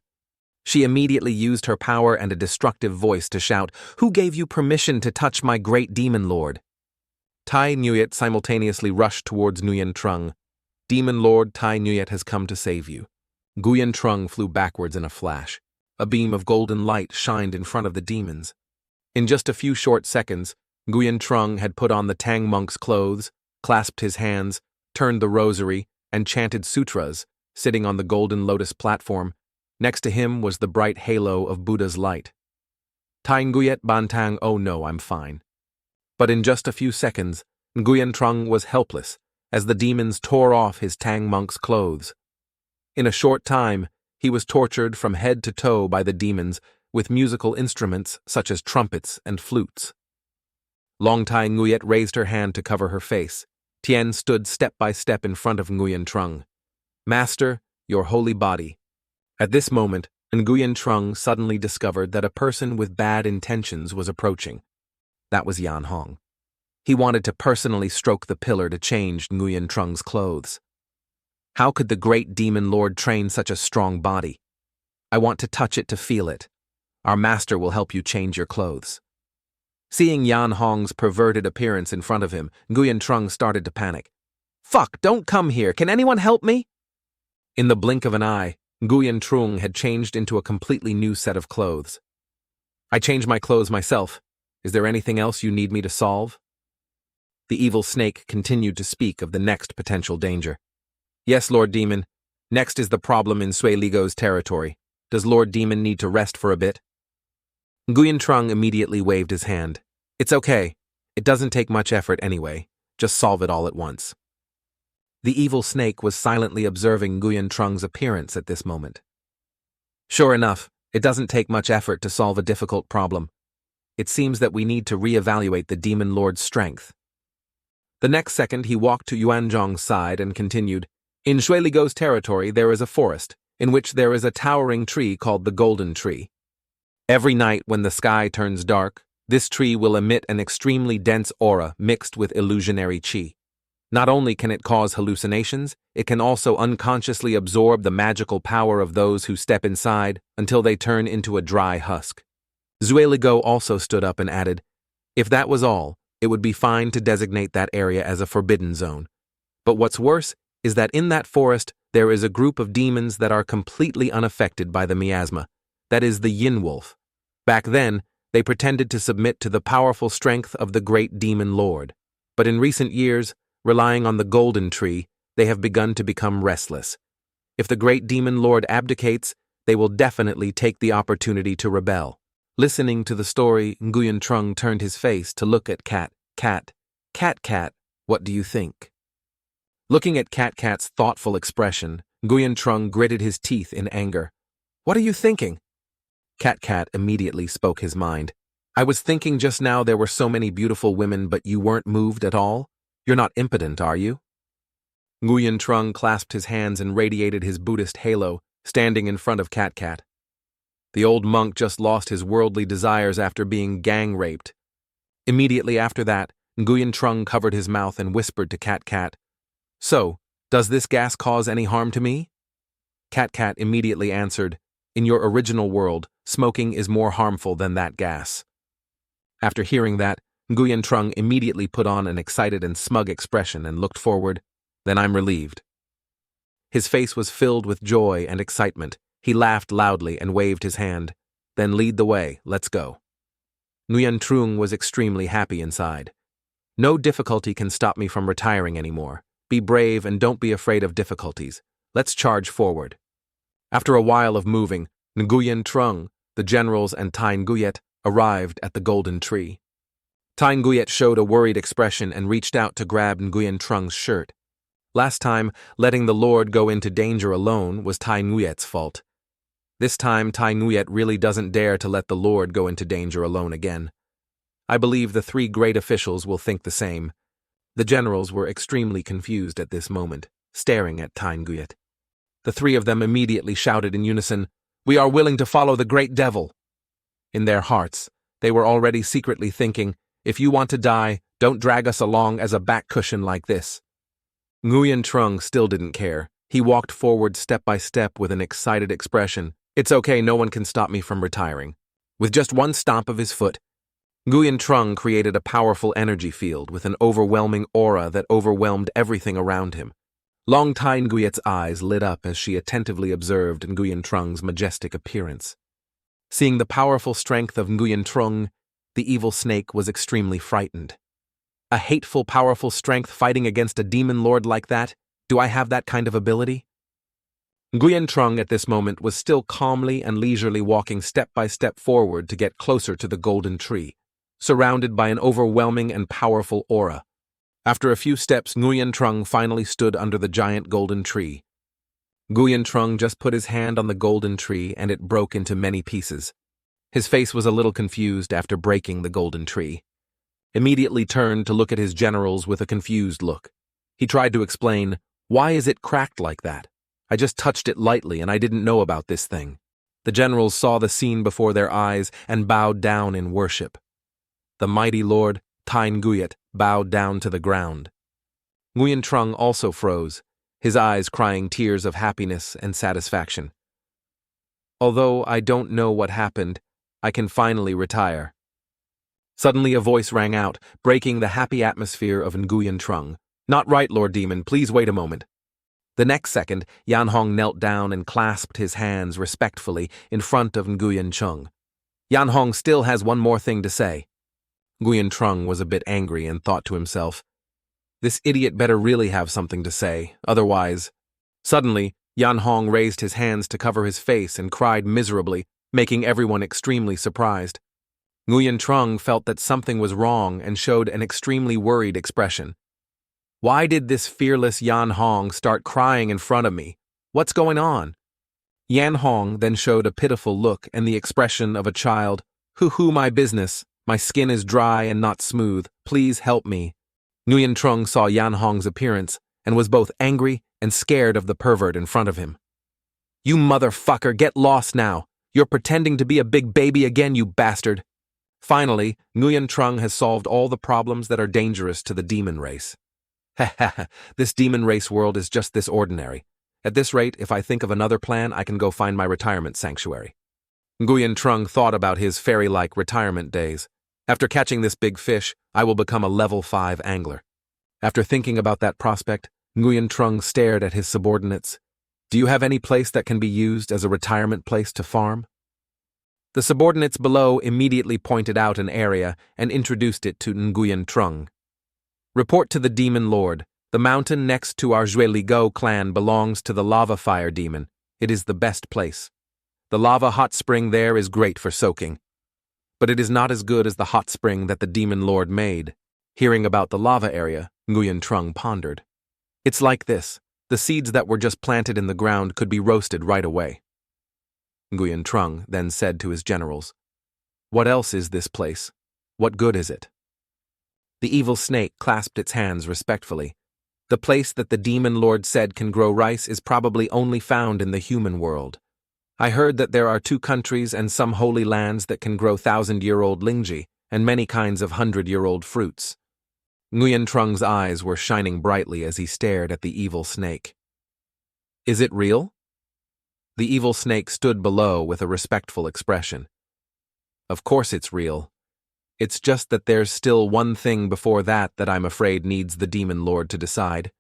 She immediately used her power and a destructive voice to shout, "Who gave you permission to touch my great demon lord?" Tai Nguyet simultaneously rushed towards Nguyen Trung. "Demon Lord Tai Nguyet has come to save you." Nguyen Trung flew backwards in a flash. A beam of golden light shined in front of the demons. In just a few short seconds, Nguyen Trung had put on the Tang monk's clothes, clasped his hands, turned the rosary, and chanted sutras, sitting on the golden lotus platform. Next to him was the bright halo of Buddha's light. Tai Nguyet Bantang, oh no, I'm fine. But in just a few seconds, Nguyen Trung was helpless as the demons tore off his Tang monk's clothes. In a short time, he was tortured from head to toe by the demons with musical instruments such as trumpets and flutes. Longtai Nguyet raised her hand to cover her face. Tien stood step by step in front of Nguyen Trung. "Master, your holy body." At this moment, Nguyen Trung suddenly discovered that a person with bad intentions was approaching. That was Yan Hong. He wanted to personally stroke the pillar to change Nguyen Trung's clothes. How could the great demon lord train such a strong body? "I want to touch it to feel it. Our master will help you change your clothes." Seeing Yan Hong's perverted appearance in front of him, Nguyen Trung started to panic. "Fuck, don't come here. Can anyone help me?" In the blink of an eye, Nguyen Trung had changed into a completely new set of clothes. "I changed my clothes myself. Is there anything else you need me to solve? The evil snake continued to speak of the next potential danger. Yes, Lord Demon. Next is the problem in Sui Ligo's territory. Does Lord Demon need to rest for a bit? Nguyen Trung immediately waved his hand. It's okay. It doesn't take much effort anyway. Just solve it all at once. The evil snake was silently observing Nguyen Trung's appearance at this moment. Sure enough, it doesn't take much effort to solve a difficult problem. It seems that we need to reevaluate the demon lord's strength. The next second he walked to Yuanzhong's side and continued, in Sui Ligo's territory there is a forest, in which there is a towering tree called the Golden Tree. Every night when the sky turns dark, this tree will emit an extremely dense aura mixed with illusionary qi. Not only can it cause hallucinations, it can also unconsciously absorb the magical power of those who step inside until they turn into a dry husk. Sui Ligo also stood up and added, if that was all, it would be fine to designate that area as a forbidden zone. But what's worse is that in that forest there is a group of demons that are completely unaffected by the miasma, that is the Yin Wolf. Back then, they pretended to submit to the powerful strength of the great demon lord. But in recent years, relying on the Golden Tree, they have begun to become restless. If the great demon lord abdicates, they will definitely take the opportunity to rebel. Listening to the story, Nguyen Trung turned his face to look at Cat. Cat, what do you think? Looking at Cat's thoughtful expression, Nguyen Trung gritted his teeth in anger. What are you thinking? Cat immediately spoke his mind. I was thinking just now there were so many beautiful women but you weren't moved at all? You're not impotent, are you? Nguyen Trung clasped his hands and radiated his Buddhist halo, standing in front of Cat. The old monk just lost his worldly desires after being gang-raped. Immediately after that, Nguyen Trung covered his mouth and whispered to Cat, so, does this gas cause any harm to me? Cat immediately answered, in your original world, smoking is more harmful than that gas. After hearing that, Nguyen Trung immediately put on an excited and smug expression and looked forward. Then I'm relieved. His face was filled with joy and excitement. He laughed loudly and waved his hand. Then lead the way, let's go. Nguyen Trung was extremely happy inside. No difficulty can stop me from retiring anymore. Be brave and don't be afraid of difficulties. Let's charge forward. After a while of moving, Nguyen Trung, the generals and Tai Nguyet arrived at the Golden Tree. Tai Nguyet showed a worried expression and reached out to grab Nguyen Trung's shirt. Last time, letting the Lord go into danger alone was Tai Nguyet's fault. This time, Tai Nguyet really doesn't dare to let the Lord go into danger alone again. I believe the three great officials will think the same. The generals were extremely confused at this moment, staring at Tai Nguyet. The three of them immediately shouted in unison, "We are willing to follow the great devil." In their hearts, they were already secretly thinking, if you want to die, don't drag us along as a back cushion like this. Nguyen Trung still didn't care. He walked forward step by step with an excited expression. It's okay, no one can stop me from retiring. With just one stomp of his foot, Nguyen Trung created a powerful energy field with an overwhelming aura that overwhelmed everything around him. Long Tai Nguyet's eyes lit up as she attentively observed Nguyen Trung's majestic appearance. Seeing the powerful strength of Nguyen Trung, the evil snake was extremely frightened. A hateful, powerful strength fighting against a demon lord like that? Do I have that kind of ability? Nguyen Trung at this moment was still calmly and leisurely walking step by step forward to get closer to the Golden Tree, surrounded by an overwhelming and powerful aura. After a few steps, Nguyen Trung finally stood under the giant Golden Tree. Nguyen Trung just put his hand on the Golden Tree and it broke into many pieces. His face was a little confused after breaking the Golden Tree. Immediately turned to look at his generals with a confused look. He tried to explain, "Why is it cracked like that? I just touched it lightly and I didn't know about this thing." The generals saw the scene before their eyes and bowed down in worship. The mighty lord, Tai Nguyet, bowed down to the ground. Nguyen Trung also froze, his eyes crying tears of happiness and satisfaction. Although I don't know what happened, I can finally retire. Suddenly a voice rang out, breaking the happy atmosphere of Nguyen Trung. "Not right, Lord Demon, please wait a moment." The next second, Yan Hong knelt down and clasped his hands respectfully in front of Nguyen Trung. "Yan Hong still has one more thing to say." Nguyen Trung was a bit angry and thought to himself, this idiot better really have something to say, otherwise. Suddenly, Yan Hong raised his hands to cover his face and cried miserably, making everyone extremely surprised. Nguyen Trung felt that something was wrong and showed an extremely worried expression. Why did this fearless Yan Hong start crying in front of me? What's going on? Yan Hong then showed a pitiful look and the expression of a child. Hoo-hoo, my business. My skin is dry and not smooth. Please help me. Nguyen Trung saw Yan Hong's appearance and was both angry and scared of the pervert in front of him. You motherfucker, get lost now. You're pretending to be a big baby again, you bastard. Finally, Nguyen Trung has solved all the problems that are dangerous to the demon race. Ha ha ha, this demon race world is just this ordinary. At this rate, if I think of another plan, I can go find my retirement sanctuary. Nguyen Trung thought about his fairy-like retirement days. After catching this big fish, I will become a level 5 angler. After thinking about that prospect, Nguyen Trung stared at his subordinates. Do you have any place that can be used as a retirement place to farm? The subordinates below immediately pointed out an area and introduced it to Nguyen Trung. Report to the Demon Lord. The mountain next to our Zhueligo clan belongs to the lava fire demon. It is the best place. The lava hot spring there is great for soaking. But it is not as good as the hot spring that the Demon Lord made. Hearing about the lava area, Nguyen Trung pondered. It's like this. The seeds that were just planted in the ground could be roasted right away. Nguyen Trung then said to his generals, what else is this place? What good is it? The evil snake clasped its hands respectfully. The place that the Demon Lord said can grow rice is probably only found in the human world. I heard that there are 2 countries and some holy lands that can grow 1,000-year-old lingji and many kinds of 100-year-old fruits. Nguyen Trung's eyes were shining brightly as he stared at the evil snake. Is it real? The evil snake stood below with a respectful expression. Of course it's real. It's just that there's still one thing before that I'm afraid needs the Demon Lord to decide.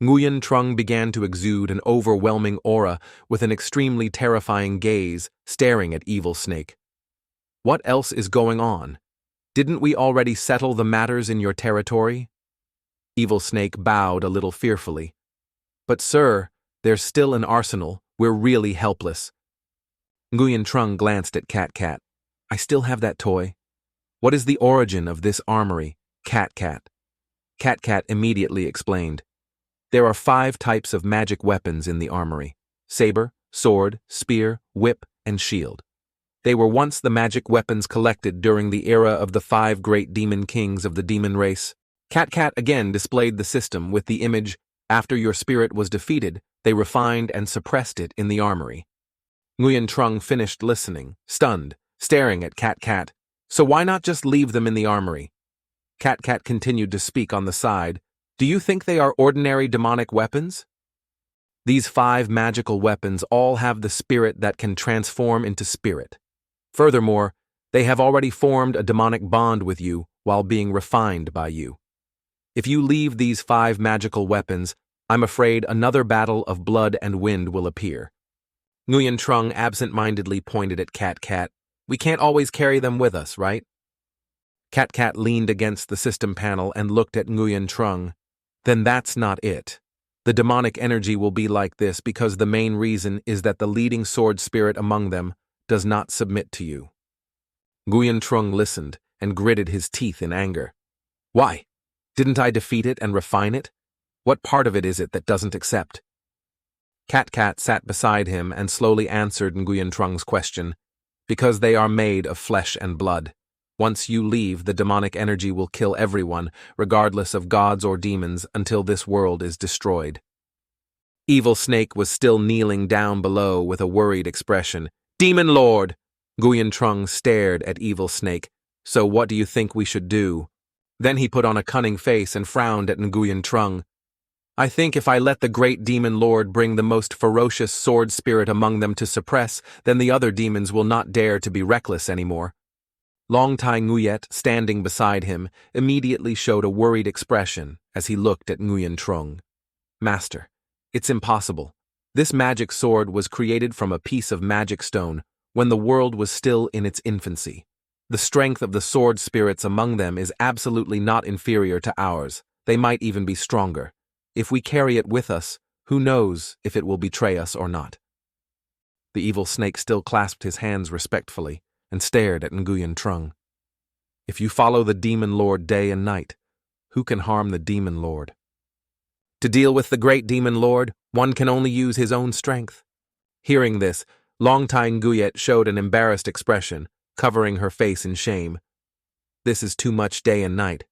Nguyen Trung began to exude an overwhelming aura with an extremely terrifying gaze, staring at Evil Snake. What else is going on? Didn't we already settle the matters in your territory? Evil Snake bowed a little fearfully. But sir, there's still an arsenal. We're really helpless. Nguyen Trung glanced at Cat Cat. I still have that toy. What is the origin of this armory, Cat Cat? Cat Cat immediately explained. There are 5 types of magic weapons in the armory: saber, sword, spear, whip, and shield. They were once the magic weapons collected during the era of the 5 great demon kings of the demon race. Cat Cat again displayed the system with the image, after your spirit was defeated, they refined and suppressed it in the armory. Nguyen Trung finished listening, stunned, staring at Cat Cat. So why not just leave them in the armory? Cat Cat continued to speak on the side. Do you think they are ordinary demonic weapons? These 5 magical weapons all have the spirit that can transform into spirit. Furthermore, they have already formed a demonic bond with you while being refined by you. If you leave these 5 magical weapons, I'm afraid another battle of blood and wind will appear. Nguyen Trung absent-mindedly pointed at Cat Cat. We can't always carry them with us, right? Cat Cat leaned against the system panel and looked at Nguyen Trung. Then that's not it. The demonic energy will be like this because the main reason is that the leading sword spirit among them does not submit to you. Nguyen Trung listened and gritted his teeth in anger. Why? Didn't I defeat it and refine it? What part of it is it that doesn't accept? Cat Cat sat beside him and slowly answered Nguyen Trung's question. Because they are made of flesh and blood. Once you leave, the demonic energy will kill everyone, regardless of gods or demons, until this world is destroyed. Evil Snake was still kneeling down below with a worried expression. Demon Lord! Nguyen Trung stared at Evil Snake. So what do you think we should do? Then he put on a cunning face and frowned at Nguyen Trung. I think if I let the great Demon Lord bring the most ferocious sword spirit among them to suppress, then the other demons will not dare to be reckless anymore. Long Tai Nguyet, standing beside him, immediately showed a worried expression as he looked at Nguyen Trung. Master, it's impossible. This magic sword was created from a piece of magic stone when the world was still in its infancy. The strength of the sword spirits among them is absolutely not inferior to ours. They might even be stronger. If we carry it with us, who knows if it will betray us or not. The evil snake still clasped his hands respectfully and stared at Nguyen Trung. If you follow the demon lord day and night, who can harm the demon lord? To deal with the great demon lord, one can only use his own strength. Hearing this, Longtai Nguyet showed an embarrassed expression, covering her face in shame. This is too much day and night.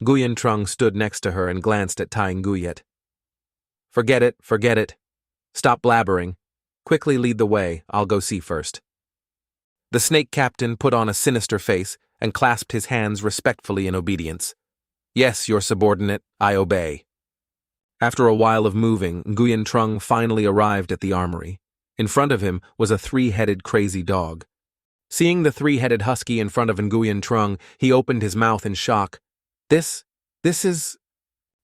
Nguyen Trung stood next to her and glanced at Tai Nguyet. Forget it. Stop blabbering. Quickly lead the way, I'll go see first. The snake captain put on a sinister face and clasped his hands respectfully in obedience. Yes, your subordinate, I obey. After a while of moving, Nguyen Trung finally arrived at the armory. In front of him was a three-headed crazy dog. Seeing the three-headed husky in front of Nguyen Trung, he opened his mouth in shock. This is...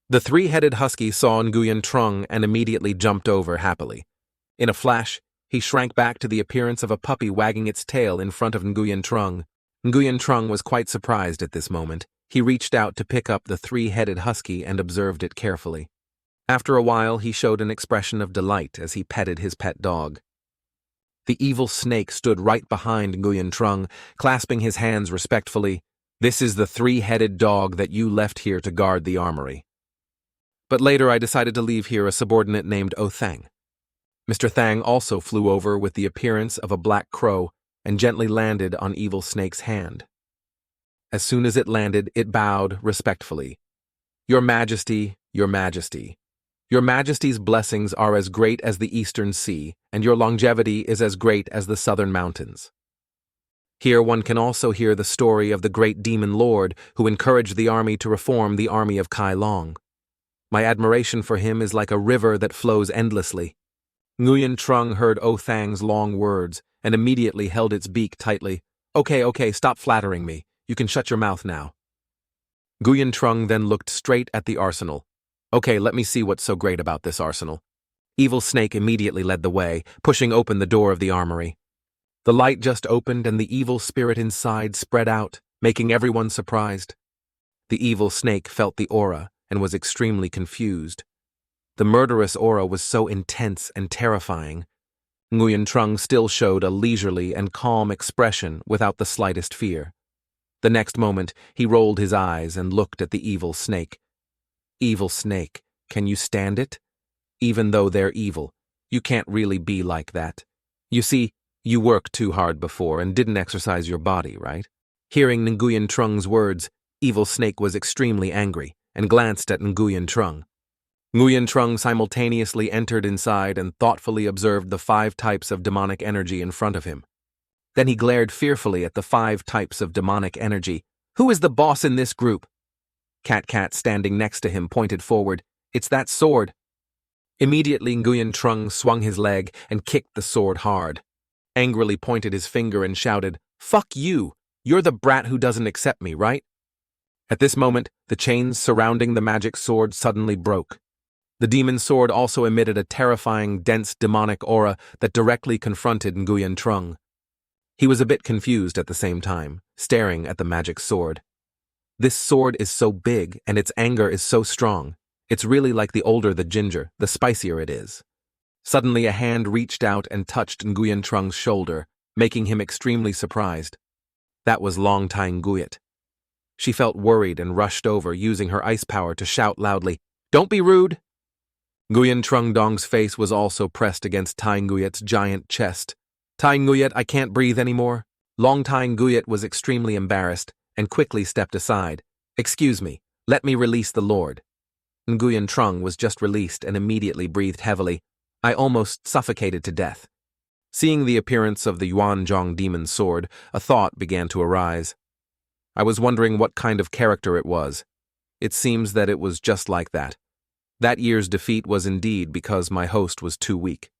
The three-headed husky saw Nguyen Trung and immediately jumped over happily. In a flash, he shrank back to the appearance of a puppy wagging its tail in front of Nguyen Trung. Nguyen Trung was quite surprised at this moment. He reached out to pick up the three-headed husky and observed it carefully. After a while, he showed an expression of delight as he petted his pet dog. The evil snake stood right behind Nguyen Trung, clasping his hands respectfully. This is the three-headed dog that you left here to guard the armory. But later I decided to leave here a subordinate named O Thang. Mr. Thang also flew over with the appearance of a black crow and gently landed on Evil Snake's hand. As soon as it landed, it bowed respectfully. Your Majesty, Your Majesty. Your Majesty's blessings are as great as the Eastern Sea, and your longevity is as great as the Southern Mountains. Here one can also hear the story of the great demon lord who encouraged the army to reform the army of Kai Long. My admiration for him is like a river that flows endlessly. Nguyen Trung heard O Thang's long words and immediately held its beak tightly. Okay, stop flattering me. You can shut your mouth now. Nguyen Trung then looked straight at the arsenal. Okay, let me see what's so great about this arsenal. Evil Snake immediately led the way, pushing open the door of the armory. The light just opened and the evil spirit inside spread out, making everyone surprised. The evil snake felt the aura and was extremely confused. The murderous aura was so intense and terrifying. Nguyen Trung still showed a leisurely and calm expression without the slightest fear. The next moment, he rolled his eyes and looked at the evil snake. Evil snake, can you stand it? Even though they're evil, you can't really be like that. You see, you worked too hard before and didn't exercise your body, right? Hearing Nguyen Trung's words, Evil Snake was extremely angry and glanced at Nguyen Trung. Nguyen Trung simultaneously entered inside and thoughtfully observed the 5 types of demonic energy in front of him. Then he glared fearfully at the 5 types of demonic energy. Who is the boss in this group? Cat standing next to him pointed forward. It's that sword. Immediately Nguyen Trung swung his leg and kicked the sword hard. Angrily pointed his finger and shouted, "Fuck you! You're the brat who doesn't accept me, right?" At this moment, the chains surrounding the magic sword suddenly broke. The demon sword also emitted a terrifying, dense demonic aura that directly confronted Nguyen Trung. He was a bit confused at the same time, staring at the magic sword. This sword is so big and its anger is so strong. It's really like the older the ginger, the spicier it is. Suddenly a hand reached out and touched Nguyen Trung's shoulder, making him extremely surprised. That was Longtai Nguyet. She felt worried and rushed over, using her ice power to shout loudly, "Don't be rude!" Nguyen Trung Dong's face was also pressed against Tai Nguyet's giant chest. "Tai Nguyet, I can't breathe anymore." Longtai Nguyet was extremely embarrassed and quickly stepped aside. "Excuse me, let me release the lord." Nguyen Trung was just released and immediately breathed heavily. I almost suffocated to death. Seeing the appearance of the Yuanzhong demon sword, a thought began to arise. I was wondering what kind of character it was. It seems that it was just like that. That year's defeat was indeed because my host was too weak.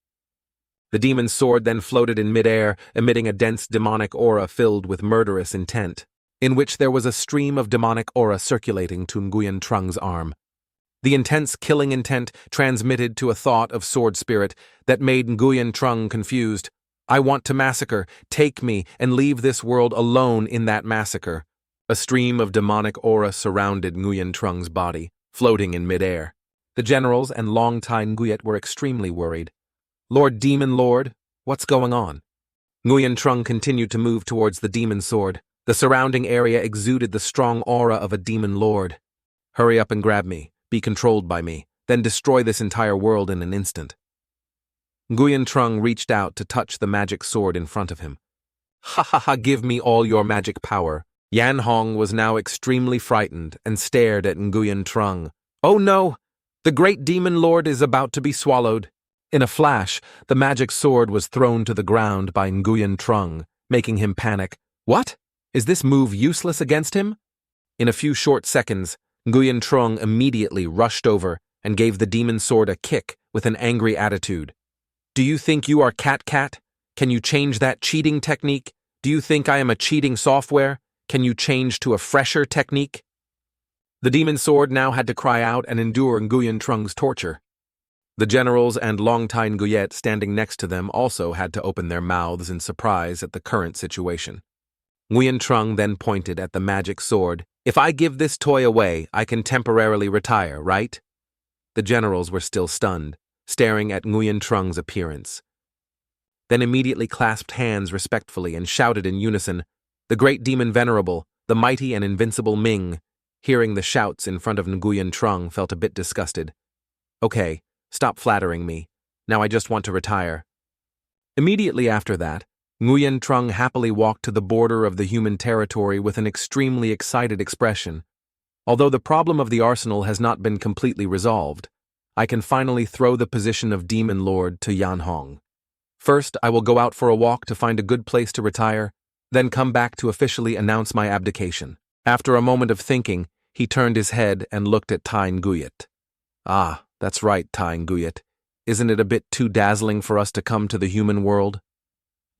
The demon's sword then floated in midair, emitting a dense demonic aura filled with murderous intent, in which there was a stream of demonic aura circulating to Nguyen Trung's arm. The intense killing intent transmitted to a thought of sword spirit that made Nguyen Trung confused. I want to massacre. Take me and leave this world alone in that massacre. A stream of demonic aura surrounded Nguyen Trung's body, floating in midair. The generals and Long Tai Nguyet were extremely worried. Lord Demon Lord, what's going on? Nguyen Trung continued to move towards the demon sword. The surrounding area exuded the strong aura of a demon lord. Hurry up and grab me, be controlled by me, then destroy this entire world in an instant. Nguyen Trung reached out to touch the magic sword in front of him. Ha ha ha, give me all your magic power. Yan Hong was now extremely frightened and stared at Nguyen Trung. Oh no! The great demon lord is about to be swallowed. In a flash, the magic sword was thrown to the ground by Nguyen Trung, making him panic. What? Is this move useless against him? In a few short seconds, Nguyen Trung immediately rushed over and gave the demon sword a kick with an angry attitude. Do you think you are Cat? Can you change that cheating technique? Do you think I am a cheating software? Can you change to a fresher technique? The demon sword now had to cry out and endure Nguyen Trung's torture. The generals and Long Tai Nguyet standing next to them also had to open their mouths in surprise at the current situation. Nguyen Trung then pointed at the magic sword. If I give this toy away, I can temporarily retire, right? The generals were still stunned, staring at Nguyen Trung's appearance. Then immediately clasped hands respectfully and shouted in unison, "The great demon venerable, the mighty and invincible Ming." Hearing the shouts in front of Nguyen Trung felt a bit disgusted. Okay, stop flattering me. Now I just want to retire. Immediately after that, Nguyen Trung happily walked to the border of the human territory with an extremely excited expression. Although the problem of the arsenal has not been completely resolved, I can finally throw the position of Demon Lord to Yan Hong. First, I will go out for a walk to find a good place to retire, then come back to officially announce my abdication. After a moment of thinking, he turned his head and looked at Tai Nguyet. Ah, that's right, Tai Nguyet. Isn't it a bit too dazzling for us to come to the human world?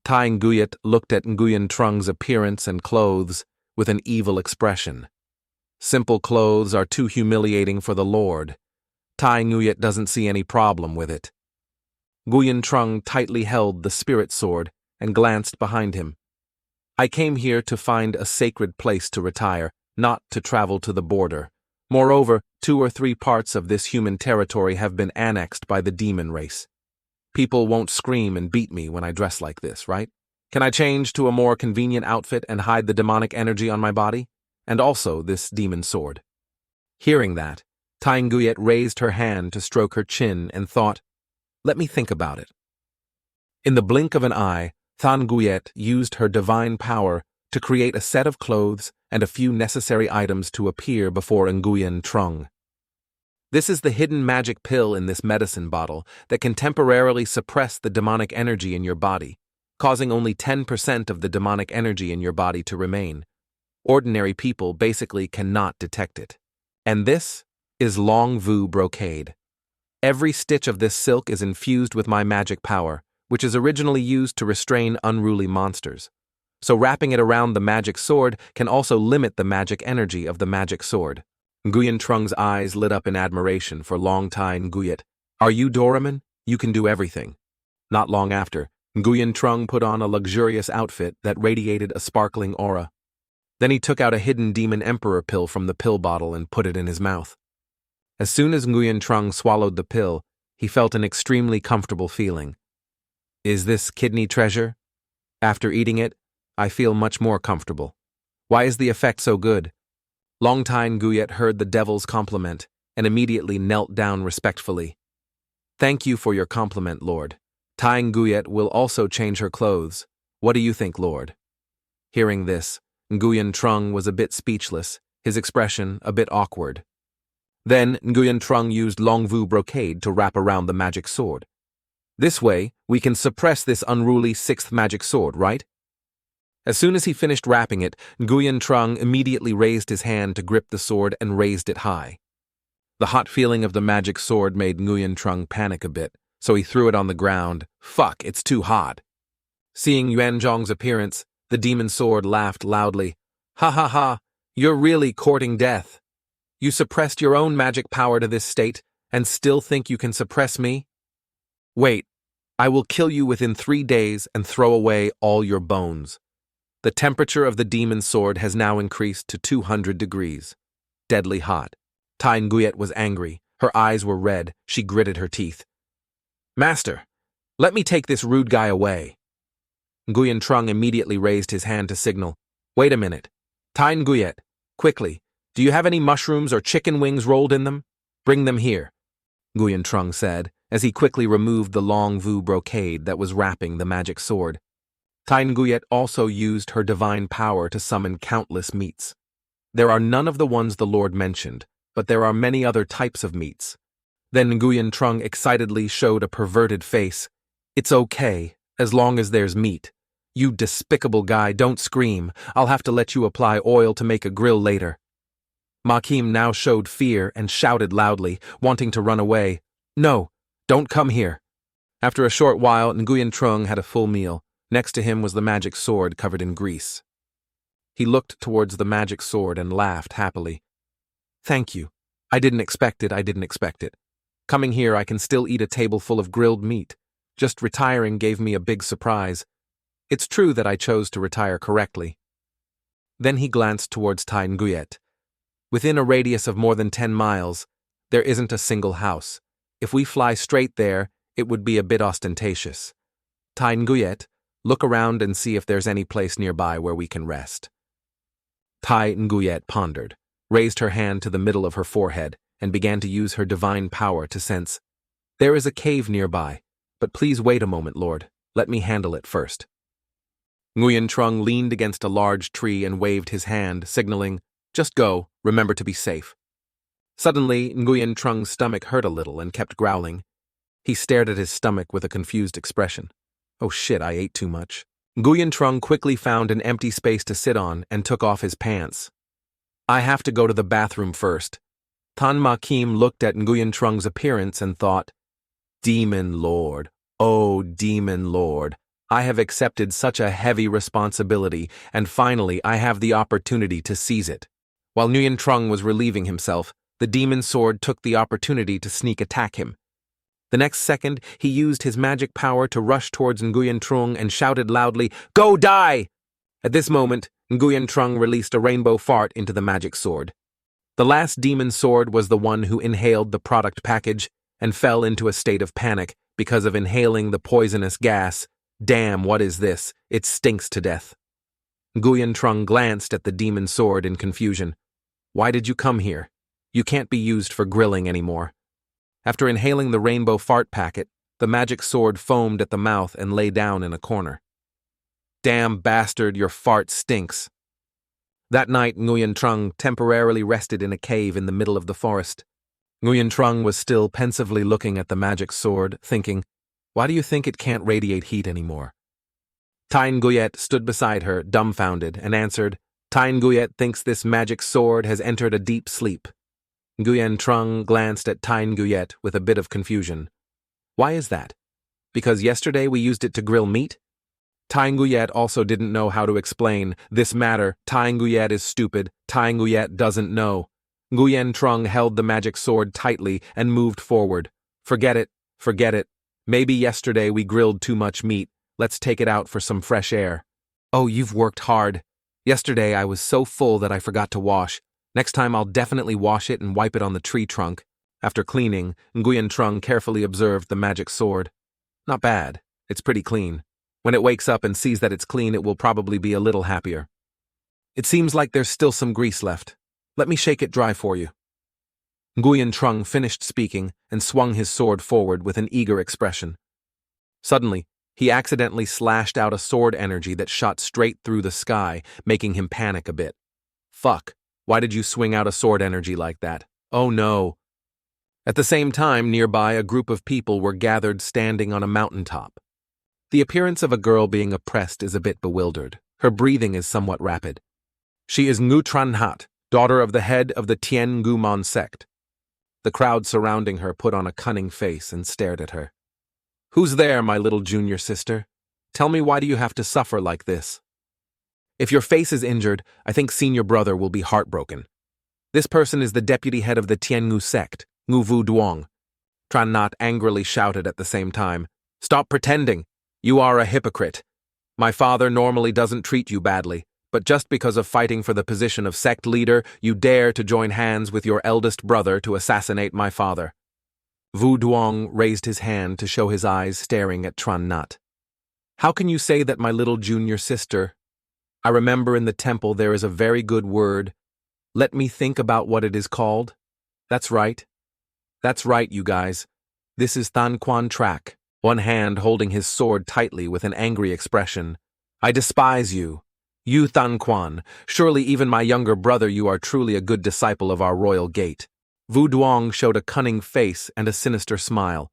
Tai Nguyet looked at Nguyen Trung's appearance and clothes with an evil expression. Simple clothes are too humiliating for the Lord. Tai Nguyet doesn't see any problem with it. Nguyen Trung tightly held the spirit sword and glanced behind him. I came here to find a sacred place to retire, not to travel to the border. Moreover, 2 or 3 parts of this human territory have been annexed by the demon race. People won't scream and beat me when I dress like this, right? Can I change to a more convenient outfit and hide the demonic energy on my body? And also this demon sword. Hearing that, Tai Nguyet raised her hand to stroke her chin and thought, let me think about it. In the blink of an eye, Than Nguyet used her divine power to create a set of clothes and a few necessary items to appear before Nguyen Trung. This is the hidden magic pill in this medicine bottle that can temporarily suppress the demonic energy in your body, causing only 10% of the demonic energy in your body to remain. Ordinary people basically cannot detect it. And this is Long Vu brocade. Every stitch of this silk is infused with my magic power, which is originally used to restrain unruly monsters. So wrapping it around the magic sword can also limit the magic energy of the magic sword. Nguyen Trung's eyes lit up in admiration for Long Tai Nguyet. Are you Doraemon? You can do everything. Not long after, Nguyen Trung put on a luxurious outfit that radiated a sparkling aura. Then he took out a hidden demon emperor pill from the pill bottle and put it in his mouth. As soon as Nguyen Trung swallowed the pill, he felt an extremely comfortable feeling. Is this kidney treasure? After eating it, I feel much more comfortable. Why is the effect so good? Long Tai Nguyet heard the devil's compliment and immediately knelt down respectfully. Thank you for your compliment, Lord. Tai Nguyet will also change her clothes. What do you think, Lord? Hearing this, Nguyen Trung was a bit speechless, his expression a bit awkward. Then Nguyen Trung used Long Vu brocade to wrap around the magic sword. This way, we can suppress this unruly 6th magic sword, right? As soon as he finished wrapping it, Nguyen Trung immediately raised his hand to grip the sword and raised it high. The hot feeling of the magic sword made Nguyen Trung panic a bit, so he threw it on the ground. Fuck, it's too hot. Seeing Yuan Zhong's appearance, the demon sword laughed loudly. Ha ha ha, you're really courting death. You suppressed your own magic power to this state, and still think you can suppress me? Wait, I will kill you within 3 days and throw away all your bones. The temperature of the demon sword has now increased to 200 degrees. Deadly hot. Tai Nguyet was angry. Her eyes were red. She gritted her teeth. Master, let me take this rude guy away. Nguyen Trung immediately raised his hand to signal. Wait a minute. Tai Nguyet, quickly, do you have any mushrooms or chicken wings rolled in them? Bring them here, Nguyen Trung said, as he quickly removed the long vu brocade that was wrapping the magic sword. Tai Nguyet also used her divine power to summon countless meats. There are none of the ones the Lord mentioned, but there are many other types of meats. Then Nguyen Trung excitedly showed a perverted face. It's okay, as long as there's meat. You despicable guy, don't scream. I'll have to let you apply oil to make a grill later. Ma Kim now showed fear and shouted loudly, wanting to run away. No, don't come here. After a short while, Nguyen Trung had a full meal. Next to him was the magic sword covered in grease. He looked towards the magic sword and laughed happily. Thank you. I didn't expect it. Coming here, I can still eat a table full of grilled meat. Just retiring gave me a big surprise. It's true that I chose to retire correctly. Then he glanced towards Tai Nguyet. Within a radius of more than 10 miles, there isn't a single house. If we fly straight there, it would be a bit ostentatious. Tai Nguyet, look around and see if there's any place nearby where we can rest. Tai Nguyet pondered, raised her hand to the middle of her forehead, and began to use her divine power to sense. There is a cave nearby, but please wait a moment, Lord. Let me handle it first. Nguyen Trung leaned against a large tree and waved his hand, signaling, just go, remember to be safe. Suddenly, Nguyen Trung's stomach hurt a little and kept growling. He stared at his stomach with a confused expression. Oh shit, I ate too much. Nguyen Trung quickly found an empty space to sit on and took off his pants. I have to go to the bathroom first. Tan Ma Kim looked at Nguyen Trung's appearance and thought, Demon Lord, oh Demon Lord, I have accepted such a heavy responsibility, and finally I have the opportunity to seize it. While Nguyen Trung was relieving himself, the demon sword took the opportunity to sneak attack him. The next second, he used his magic power to rush towards Nguyen Trung and shouted loudly, Go die! At this moment, Nguyen Trung released a rainbow fart into the magic sword. The last demon sword was the one who inhaled the product package and fell into a state of panic because of inhaling the poisonous gas. Damn, what is this? It stinks to death. Nguyen Trung glanced at the demon sword in confusion. Why did you come here? You can't be used for grilling anymore. After inhaling the rainbow fart packet, the magic sword foamed at the mouth and lay down in a corner. Damn bastard, your fart stinks. That night, Nguyen Trung temporarily rested in a cave in the middle of the forest. Nguyen Trung was still pensively looking at the magic sword, thinking, why do you think it can't radiate heat anymore? Tai Nguyet stood beside her, dumbfounded, and answered, Tai Nguyet thinks this magic sword has entered a deep sleep. Nguyen Trung glanced at Tai Nguyet with a bit of confusion. Why is that? Because yesterday we used it to grill meat? Tai Nguyet also didn't know how to explain this matter. Tai Nguyet is stupid. Tai Nguyet doesn't know. Nguyen Trung held the magic sword tightly and moved forward. Forget it. Maybe yesterday we grilled too much meat. Let's take it out for some fresh air. Oh, you've worked hard. Yesterday I was so full that I forgot to wash. Next time I'll definitely wash it and wipe it on the tree trunk. After cleaning, Nguyen Trung carefully observed the magic sword. Not bad. It's pretty clean. When it wakes up and sees that it's clean, it will probably be a little happier. It seems like there's still some grease left. Let me shake it dry for you. Nguyen Trung finished speaking and swung his sword forward with an eager expression. Suddenly, he accidentally slashed out a sword energy that shot straight through the sky, making him panic a bit. Fuck, why did you swing out a sword energy like that? Oh no. At the same time, nearby a group of people were gathered standing on a mountaintop. The appearance of a girl being oppressed is a bit bewildered. Her breathing is somewhat rapid. She is Ngu Tran Hat, daughter of the head of the Tien Ngu Mon sect. The crowd surrounding her put on a cunning face and stared at her. Who's there, my little junior sister? Tell me, why do you have to suffer like this? If your face is injured, I think senior brother will be heartbroken. This person is the deputy head of the Tien Ngu sect, Ngu Vu Duong. Tran Nhat angrily shouted at the same time. Stop pretending. You are a hypocrite. My father normally doesn't treat you badly, but just because of fighting for the position of sect leader, you dare to join hands with your eldest brother to assassinate my father. Vu Duong raised his hand to show his eyes staring at Tran Nhat. How can you say that, my little junior sister? I remember in the temple there is a very good word. Let me think about what it is called. That's right. That's right, you guys. This is Tan Quan Trak, one hand holding his sword tightly with an angry expression. I despise you. You Tan Quan, surely even my younger brother, you are truly a good disciple of our royal gate. Vu Duong showed a cunning face and a sinister smile.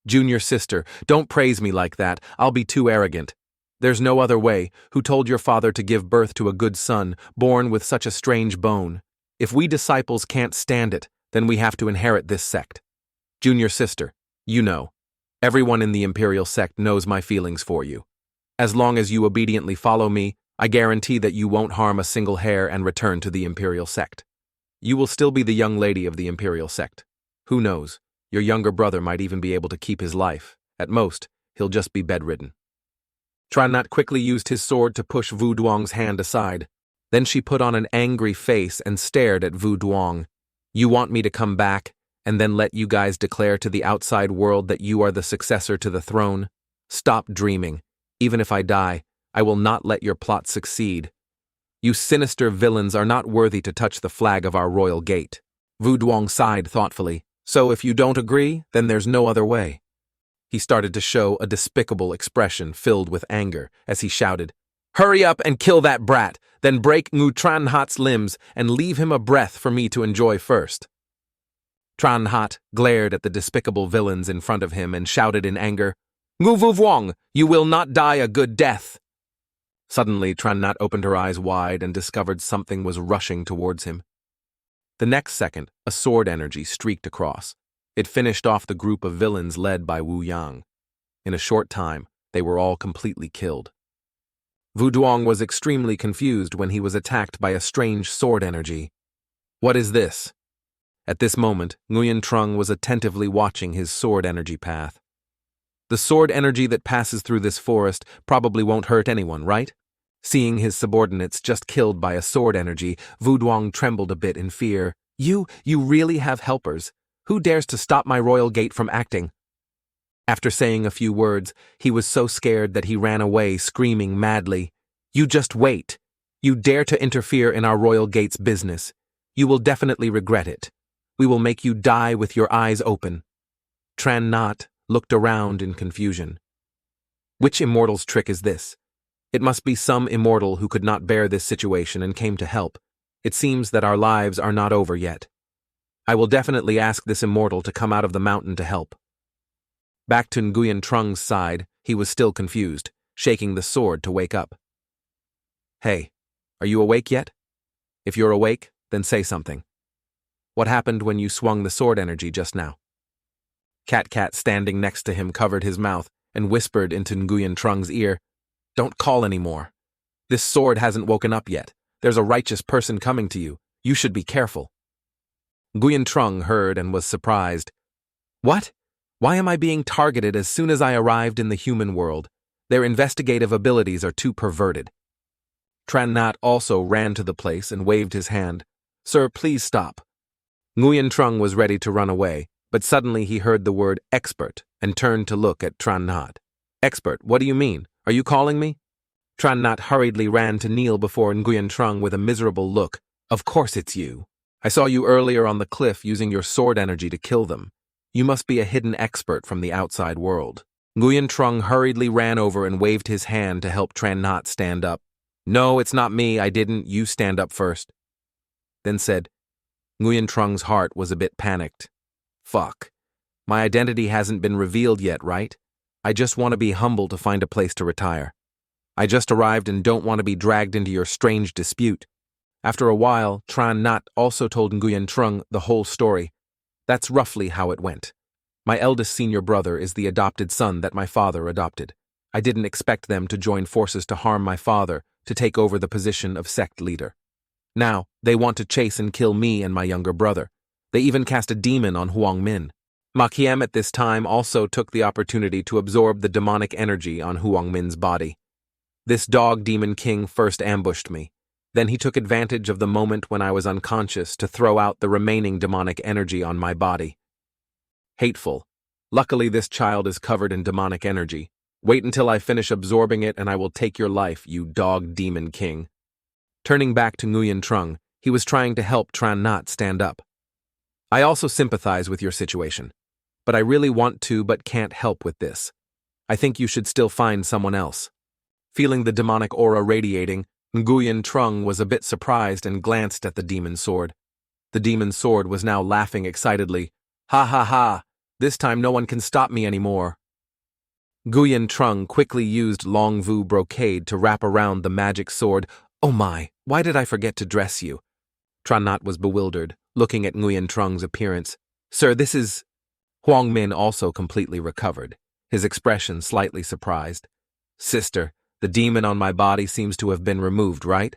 Junior sister, don't praise me like that, I'll be too arrogant. There's no other way. Who told your father to give birth to a good son, born with such a strange bone? If we disciples can't stand it, then we have to inherit this sect. Junior sister, you know. Everyone in the imperial sect knows my feelings for you. As long as you obediently follow me, I guarantee that you won't harm a single hair and return to the imperial sect. You will still be the young lady of the imperial sect. Who knows? Your younger brother might even be able to keep his life. At most, he'll just be bedridden. Tran Nhat quickly used his sword to push Vu Duong's hand aside. Then she put on an angry face and stared at Vu Duong. You want me to come back, and then let you guys declare to the outside world that you are the successor to the throne? Stop dreaming. Even if I die, I will not let your plot succeed. You sinister villains are not worthy to touch the flag of our royal gate. Vu Duong sighed thoughtfully. So if you don't agree, then there's no other way. He started to show a despicable expression filled with anger as he shouted, Hurry up and kill that brat, then break Ngu Tran Nhat's limbs and leave him a breath for me to enjoy first. Tran Nhat glared at the despicable villains in front of him and shouted in anger, Ngu Vu Duong, you will not die a good death. Suddenly, Tran Nhat opened her eyes wide and discovered something was rushing towards him. The next second, a sword energy streaked across. It finished off the group of villains led by Wu Yang. In a short time, they were all completely killed. Vu Duong was extremely confused when he was attacked by a strange sword energy. What is this? At this moment, Nguyen Trung was attentively watching his sword energy path. The sword energy that passes through this forest probably won't hurt anyone, right? Seeing his subordinates just killed by a sword energy, Vu Duong trembled a bit in fear. You really have helpers. Who dares to stop my royal gate from acting? After saying a few words, he was so scared that he ran away, screaming madly. You just wait. You dare to interfere in our royal gate's business. You will definitely regret it. We will make you die with your eyes open. Tran Nhat looked around in confusion. Which immortal's trick is this? It must be some immortal who could not bear this situation and came to help. It seems that our lives are not over yet. I will definitely ask this immortal to come out of the mountain to help. Back to Nguyen Trung's side, he was still confused, shaking the sword to wake up. Hey, are you awake yet? If you're awake, then say something. What happened when you swung the sword energy just now? Cat standing next to him covered his mouth and whispered into Nguyen Trung's ear, Don't call anymore. This sword hasn't woken up yet. There's a righteous person coming to you. You should be careful. Nguyen Trung heard and was surprised. What? Why am I being targeted as soon as I arrived in the human world? Their investigative abilities are too perverted. Tran Nhat also ran to the place and waved his hand. Sir, please stop. Nguyen Trung was ready to run away, but suddenly he heard the word expert and turned to look at Tran Nhat. Expert, what do you mean? Are you calling me? Tran Nhat hurriedly ran to kneel before Nguyen Trung with a miserable look. Of course it's you. I saw you earlier on the cliff using your sword energy to kill them. You must be a hidden expert from the outside world. Nguyen Trung hurriedly ran over and waved his hand to help Tran Nhat stand up. No, it's not me, I didn't, you stand up first. Then said, Nguyen Trung's heart was a bit panicked. Fuck. My identity hasn't been revealed yet, right? I just want to be humble to find a place to retire. I just arrived and don't want to be dragged into your strange dispute. After a while, Tran Nhat also told Nguyen Trung the whole story. That's roughly how it went. My eldest senior brother is the adopted son that my father adopted. I didn't expect them to join forces to harm my father, to take over the position of sect leader. Now, they want to chase and kill me and my younger brother. They even cast a demon on Huang Min. Makiem at this time also took the opportunity to absorb the demonic energy on Huangmin's body. This dog demon king first ambushed me. Then he took advantage of the moment when I was unconscious to throw out the remaining demonic energy on my body. Hateful. Luckily, this child is covered in demonic energy. Wait until I finish absorbing it and I will take your life, you dog demon king. Turning back to Nguyen Trung, he was trying to help Tran Nhat stand up. I also sympathize with your situation. But I really want to but can't help with this. I think you should still find someone else. Feeling the demonic aura radiating, Nguyen Trung was a bit surprised and glanced at the demon sword. The demon sword was now laughing excitedly. Ha ha ha, this time no one can stop me anymore. Nguyen Trung quickly used long vu brocade to wrap around the magic sword. Oh my, why did I forget to dress you? Tran Nhat was bewildered, looking at Nguyen Trung's appearance. Sir, this is... Huang Min also completely recovered, his expression slightly surprised. Sister, the demon on my body seems to have been removed, right?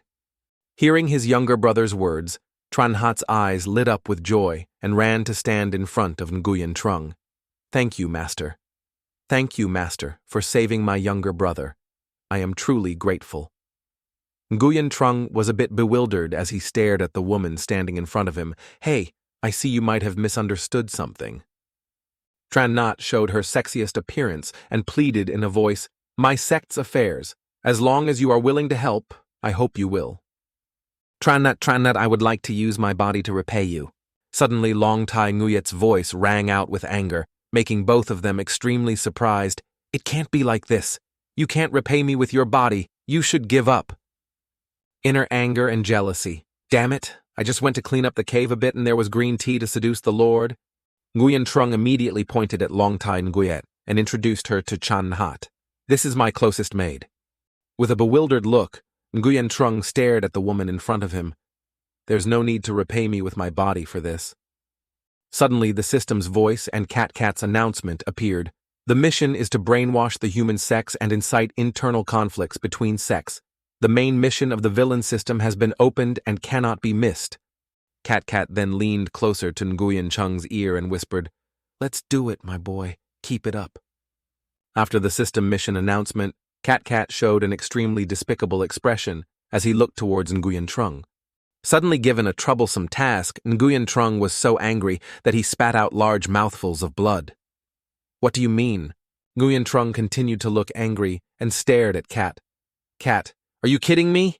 Hearing his younger brother's words, Tran Nhat's eyes lit up with joy and ran to stand in front of Nguyen Trung. Thank you, Master. Thank you, Master, for saving my younger brother. I am truly grateful. Nguyen Trung was a bit bewildered as he stared at the woman standing in front of him. Hey, I see you might have misunderstood something. Tran Nhat showed her sexiest appearance and pleaded in a voice, My sect's affairs. As long as you are willing to help, I hope you will. Tran Nhat, I would like to use my body to repay you. Suddenly Long Tai Nguyet's voice rang out with anger, making both of them extremely surprised. It can't be like this. You can't repay me with your body. You should give up. Inner anger and jealousy. Damn it, I just went to clean up the cave a bit and there was green tea to seduce the Lord. Nguyen Trung immediately pointed at Long Tai Nguyet and introduced her to Tran Nhat. This is my closest maid. With a bewildered look, Nguyen Trung stared at the woman in front of him. There's no need to repay me with my body for this. Suddenly, the system's voice and Cat's announcement appeared. The mission is to brainwash the human sex and incite internal conflicts between sex. The main mission of the villain system has been opened and cannot be missed. Cat then leaned closer to Nguyen Chung's ear and whispered, Let's do it, my boy. Keep it up. After the system mission announcement, Cat showed an extremely despicable expression as he looked towards Nguyen Trung. Suddenly given a troublesome task, Nguyen Trung was so angry that he spat out large mouthfuls of blood. What do you mean? Nguyen Trung continued to look angry and stared at Cat. Cat, are you kidding me?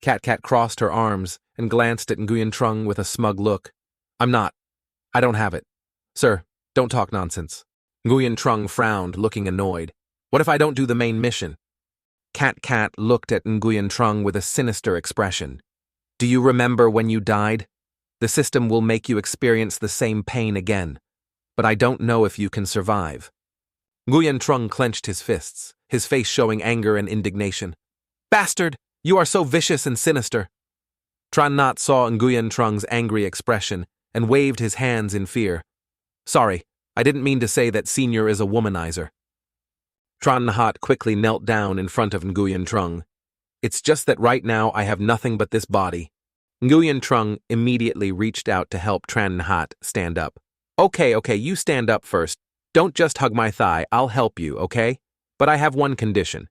Cat crossed her arms and glanced at Nguyen Trung with a smug look. I'm not. I don't have it. Sir, don't talk nonsense. Nguyen Trung frowned, looking annoyed. What if I don't do the main mission? Cat looked at Nguyen Trung with a sinister expression. Do you remember when you died? The system will make you experience the same pain again. But I don't know if you can survive. Nguyen Trung clenched his fists, his face showing anger and indignation. Bastard! You are so vicious and sinister. Tran Nhat saw Nguyen Trung's angry expression and waved his hands in fear. Sorry, I didn't mean to say that Senior is a womanizer. Tran Nhat quickly knelt down in front of Nguyen Trung. It's just that right now I have nothing but this body. Nguyen Trung immediately reached out to help Tran Nhat stand up. Okay, you stand up first. Don't just hug my thigh, I'll help you, okay? But I have one condition.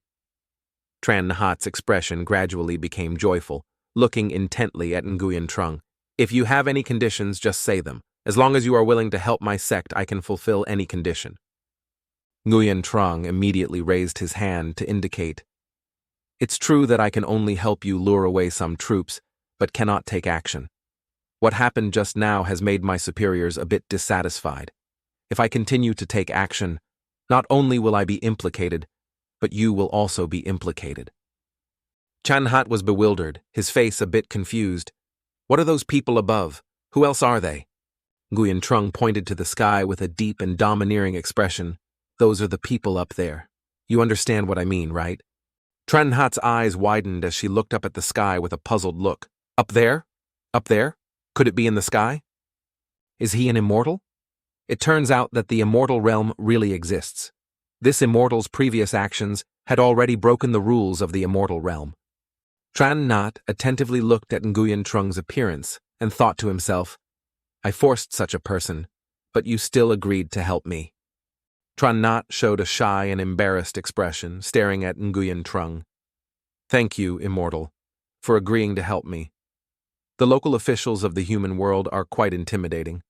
Tran Nhat's expression gradually became joyful, looking intently at Nguyen Trung. If you have any conditions, just say them. As long as you are willing to help my sect, I can fulfill any condition. Nguyen Trung immediately raised his hand to indicate. It's true that I can only help you lure away some troops, but cannot take action. What happened just now has made my superiors a bit dissatisfied. If I continue to take action, not only will I be implicated, but you will also be implicated. Tran Nhat was bewildered, his face a bit confused. What are those people above? Who else are they? Nguyen Trung pointed to the sky with a deep and domineering expression. Those are the people up there. You understand what I mean, right? Tran Nhat's eyes widened as she looked up at the sky with a puzzled look. Up there? Up there? Could it be in the sky? Is he an immortal? It turns out that the immortal realm really exists. This immortal's previous actions had already broken the rules of the immortal realm. Tran Nhat attentively looked at Nguyen Trung's appearance and thought to himself, I forced such a person, but you still agreed to help me. Tran Nhat showed a shy and embarrassed expression, staring at Nguyen Trung. Thank you, Immortal, for agreeing to help me. The local officials of the human world are quite intimidating.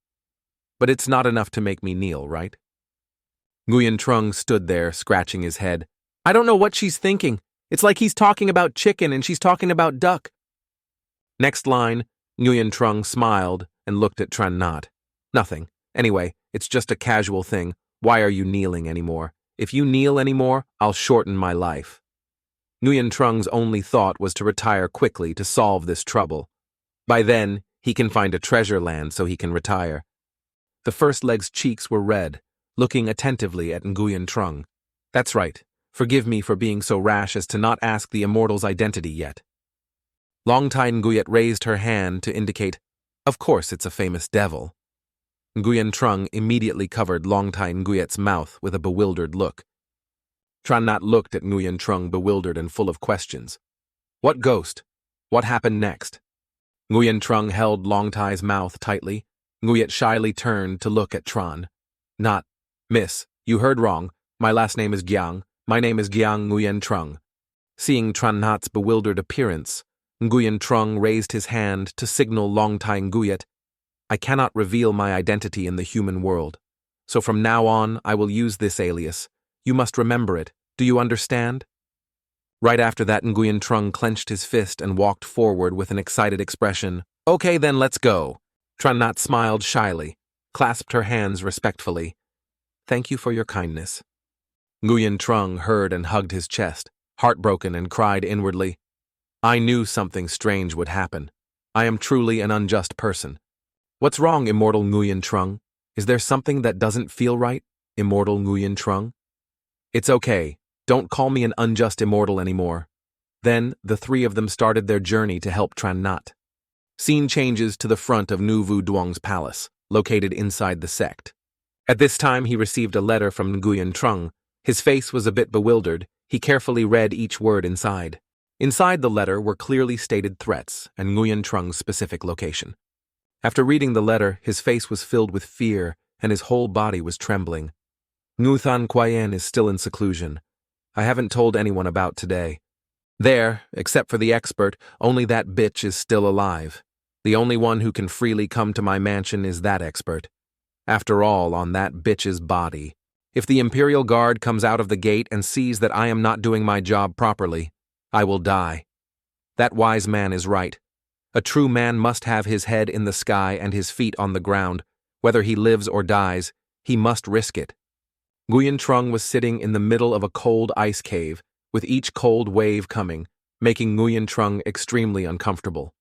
But it's not enough to make me kneel, right? Nguyen Trung stood there, scratching his head. I don't know what she's thinking. It's like he's talking about chicken and she's talking about duck. Next line, Nguyen Trung smiled and looked at Tran Nhat. Nothing. Anyway, it's just a casual thing. Why are you kneeling anymore? If you kneel anymore, I'll shorten my life. Nguyen Trung's only thought was to retire quickly to solve this trouble. By then, he can find a treasure land so he can retire. The first leg's cheeks were red, looking attentively at Nguyen Trung. That's right. Forgive me for being so rash as to not ask the immortal's identity yet. Longtai Nguyet raised her hand to indicate, of course it's a famous devil. Nguyen Trung immediately covered Longtai Nguyet's mouth with a bewildered look. Tran Nhat looked at Nguyen Trung bewildered and full of questions. What ghost? What happened next? Nguyen Trung held Longtai's mouth tightly. Nguyet shyly turned to look at Tran. Not, Miss, you heard wrong. My last name is Gyang. My name is Gyang Nguyen Trung. Seeing Tran Nhat's bewildered appearance, Nguyen Trung raised his hand to signal Longtai Nguyet. I cannot reveal my identity in the human world, so from now on I will use this alias. You must remember it. Do you understand? Right after that, Nguyen Trung clenched his fist and walked forward with an excited expression. Okay, then let's go. Tran Nhat smiled shyly, clasped her hands respectfully. Thank you for your kindness. Nguyen Trung heard and hugged his chest, heartbroken, and cried inwardly. I knew something strange would happen. I am truly an unjust person. What's wrong, Immortal Nguyen Trung? Is there something that doesn't feel right, Immortal Nguyen Trung? It's okay. Don't call me an unjust immortal anymore. Then, the three of them started their journey to help Tran Nhat. Scene changes to the front of Nu Vu Duong's palace, located inside the sect. At this time, he received a letter from Nguyen Trung. His face was a bit bewildered. He carefully read each word inside. Inside the letter were clearly stated threats and Nguyen Trung's specific location. After reading the letter, his face was filled with fear and his whole body was trembling. Ngu Than Quyen is still in seclusion. I haven't told anyone about today. There, except for the expert, only that bitch is still alive. The only one who can freely come to my mansion is that expert. After all, on that bitch's body. If the Imperial Guard comes out of the gate and sees that I am not doing my job properly, I will die. That wise man is right. A true man must have his head in the sky and his feet on the ground. Whether he lives or dies, he must risk it. Nguyen Trung was sitting in the middle of a cold ice cave, with each cold wave coming, making Nguyen Trung extremely uncomfortable.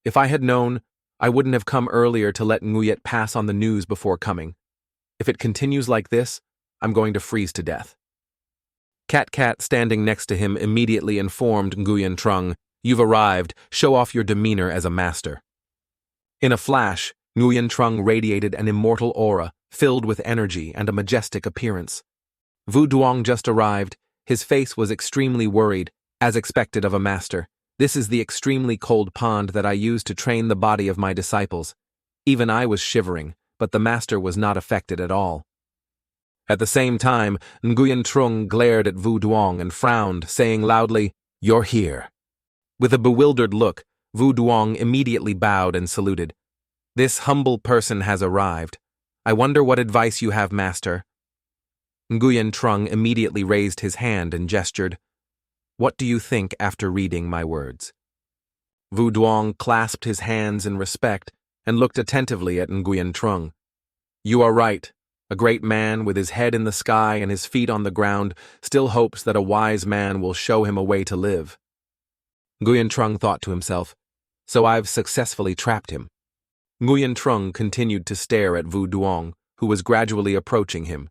If I had known, I wouldn't have come earlier to let Nguyet pass on the news before coming. If it continues like this, I'm going to freeze to death. Cat, standing next to him, immediately informed Nguyen Trung, You've arrived, show off your demeanor as a master. In a flash, Nguyen Trung radiated an immortal aura, filled with energy and a majestic appearance. Vu Duong just arrived. His face was extremely worried, as expected of a master. This is the extremely cold pond that I use to train the body of my disciples. Even I was shivering, but the master was not affected at all. At the same time, Nguyen Trung glared at Vu Duong and frowned, saying loudly, You're here. With a bewildered look, Vu Duong immediately bowed and saluted. This humble person has arrived. I wonder what advice you have, master. Nguyen Trung immediately raised his hand and gestured. What do you think after reading my words? Vu Duong clasped his hands in respect and looked attentively at Nguyen Trung. You are right. A great man with his head in the sky and his feet on the ground still hopes that a wise man will show him a way to live. Nguyen Trung thought to himself, so I've successfully trapped him. Nguyen Trung continued to stare at Vu Duong, who was gradually approaching him.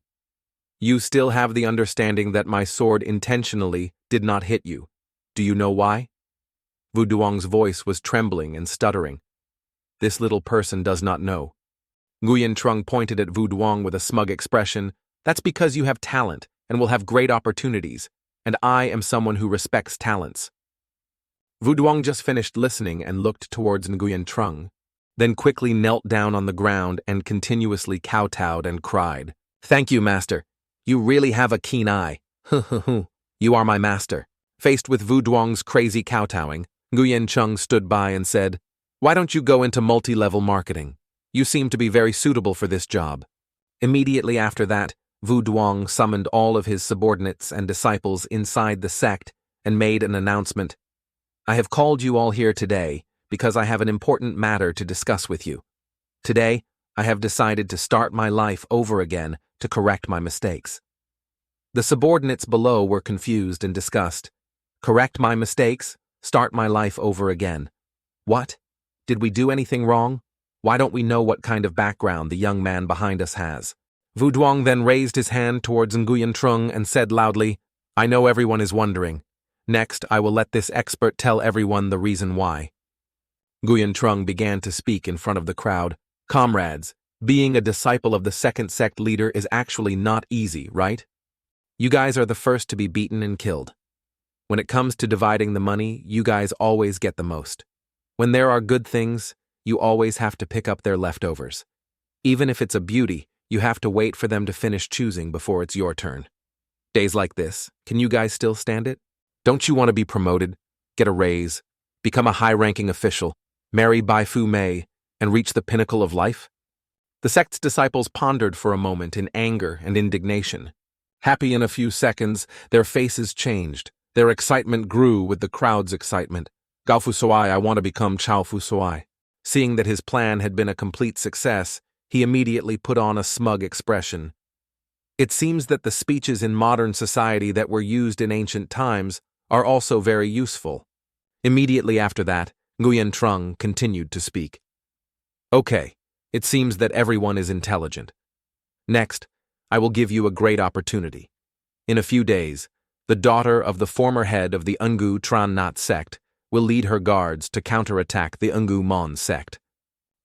You still have the understanding that my sword intentionally did not hit you. Do you know why? Vu Duong's voice was trembling and stuttering. This little person does not know. Nguyen Trung pointed at Vu Duong with a smug expression. That's because you have talent and will have great opportunities, and I am someone who respects talents. Vu Duong just finished listening and looked towards Nguyen Trung. then quickly knelt down on the ground and continuously kowtowed and cried. "Thank you, master. You really have a keen eye. You are my master." Faced with Vu Duong's crazy kowtowing, Nguyen Chung stood by and said, "Why don't you go into multi-level marketing? You seem to be very suitable for this job." Immediately after that, Vu Duong summoned all of his subordinates and disciples inside the sect and made an announcement. "I have called you all here today because I have an important matter to discuss with you. Today, I have decided to start my life over again to correct my mistakes." The subordinates below were confused and disgusted. Correct my mistakes? Start my life over again. What? Did we do anything wrong? Why don't we know what kind of background the young man behind us has? Vu Duong then raised his hand towards Nguyen Trung and said loudly, "I know everyone is wondering. Next, I will let this expert tell everyone the reason why." Nguyen Trung began to speak in front of the crowd. "Comrades, being a disciple of the second sect leader is actually not easy, right? You guys are the first to be beaten and killed. When it comes to dividing the money, you guys always get the most. When there are good things, you always have to pick up their leftovers. Even if it's a beauty, you have to wait for them to finish choosing before it's your turn. Days like this, can you guys still stand it? Don't you want to be promoted, get a raise, become a high-ranking official, marry Bai Fu Mei, and reach the pinnacle of life?" The sect's disciples pondered for a moment in anger and indignation. Happy in a few seconds, their faces changed. Their excitement grew with the crowd's excitement. "Gao Fu Suai, I want to become Chao Fu Suai." Seeing that his plan had been a complete success, he immediately put on a smug expression. It seems that the speeches in modern society that were used in ancient times are also very useful. Immediately after that, Nguyen Trung continued to speak. "Okay, it seems that everyone is intelligent. Next, I will give you a great opportunity. In a few days, the daughter of the former head of the Ngu Tran Nhat sect will lead her guards to counterattack the Ngu Mon sect.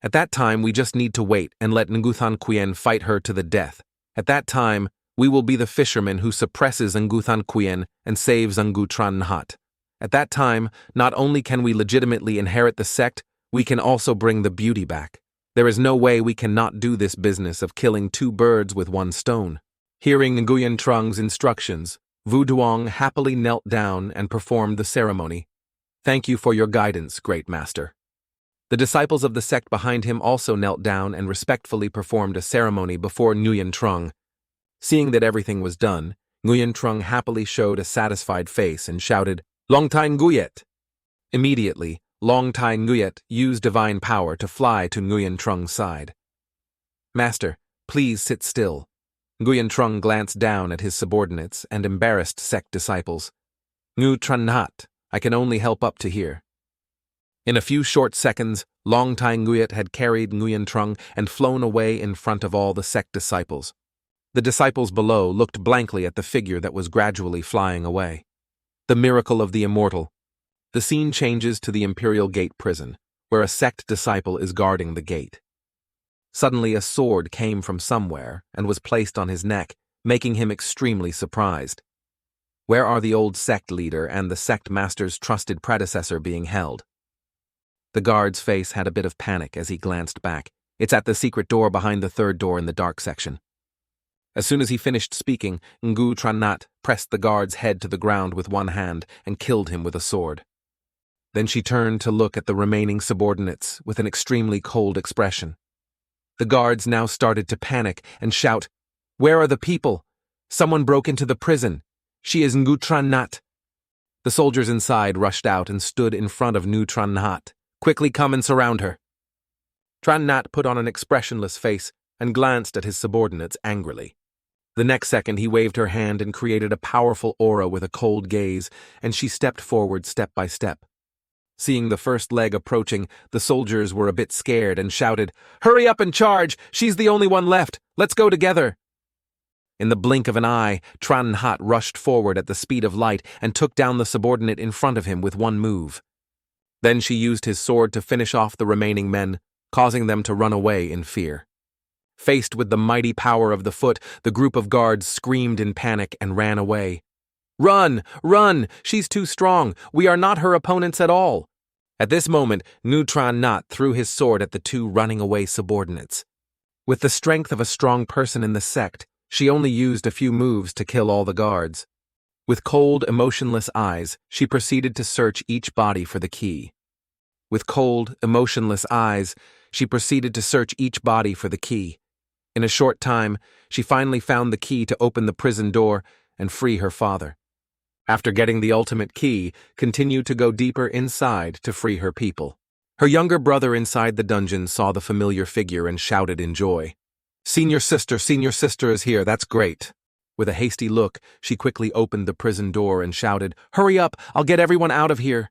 At that time, we just need to wait and let Nguthan Quyen fight her to the death. At that time, we will be the fisherman who suppresses Nguthan Quyen and saves Ngu Tran Nhat. At that time, not only can we legitimately inherit the sect, we can also bring the beauty back. There is no way we cannot do this business of killing two birds with one stone." Hearing Nguyen Trung's instructions, Vu Duong happily knelt down and performed the ceremony. "Thank you for your guidance, great master." The disciples of the sect behind him also knelt down and respectfully performed a ceremony before Nguyen Trung. Seeing that everything was done, Nguyen Trung happily showed a satisfied face and shouted, "Long Tai Nguyet!" Immediately, Long Tai Nguyet used divine power to fly to Nguyen Trung's side. "Master, please sit still." Nguyen Trung glanced down at his subordinates and embarrassed sect disciples. "Ngu Tran Nhat, I can only help up to here." In a few short seconds, Long Tai Nguyet had carried Nguyen Trung and flown away in front of all the sect disciples. The disciples below looked blankly at the figure that was gradually flying away. The miracle of the immortal. The scene changes to the Imperial Gate prison, where a sect disciple is guarding the gate. Suddenly a sword came from somewhere and was placed on his neck, making him extremely surprised. Where are the old sect leader and the sect master's trusted predecessor being held? The guard's face had a bit of panic as he glanced back. It's at the secret door behind the third door in the dark section. As soon as he finished speaking, Ngu Tran Nhat pressed the guard's head to the ground with one hand and killed him with a sword. Then she turned to look at the remaining subordinates with an extremely cold expression. The guards now started to panic and shout, "Where are the people? Someone broke into the prison. She is Ngu Tran Nhat." The soldiers inside rushed out and stood in front of Ngu Tran Nhat. "Quickly come and surround her." Tran Nhat put on an expressionless face and glanced at his subordinates angrily. The next second he waved her hand and created a powerful aura with a cold gaze, and she stepped forward step by step. Seeing the first leg approaching, the soldiers were a bit scared and shouted, "Hurry up and charge! She's the only one left! Let's go together!" In the blink of an eye, Tran Nhat rushed forward at the speed of light and took down the subordinate in front of him with one move. Then she used his sword to finish off the remaining men, causing them to run away in fear. Faced with the mighty power of the foot, the group of guards screamed in panic and ran away. "Run! Run! She's too strong! We are not her opponents at all!" At this moment, Neutron Not threw his sword at the two running away subordinates. With the strength of a strong person in the sect, she only used a few moves to kill all the guards. With cold, emotionless eyes, she proceeded to search each body for the key. With cold, emotionless eyes, she proceeded to search each body for the key. In a short time, she finally found the key to open the prison door and free her father. After getting the ultimate key, continued to go deeper inside to free her people. Her younger brother inside the dungeon saw the familiar figure and shouted in joy. Senior sister is here, that's great." With a hasty look, she quickly opened the prison door and shouted, "Hurry up, I'll get everyone out of here."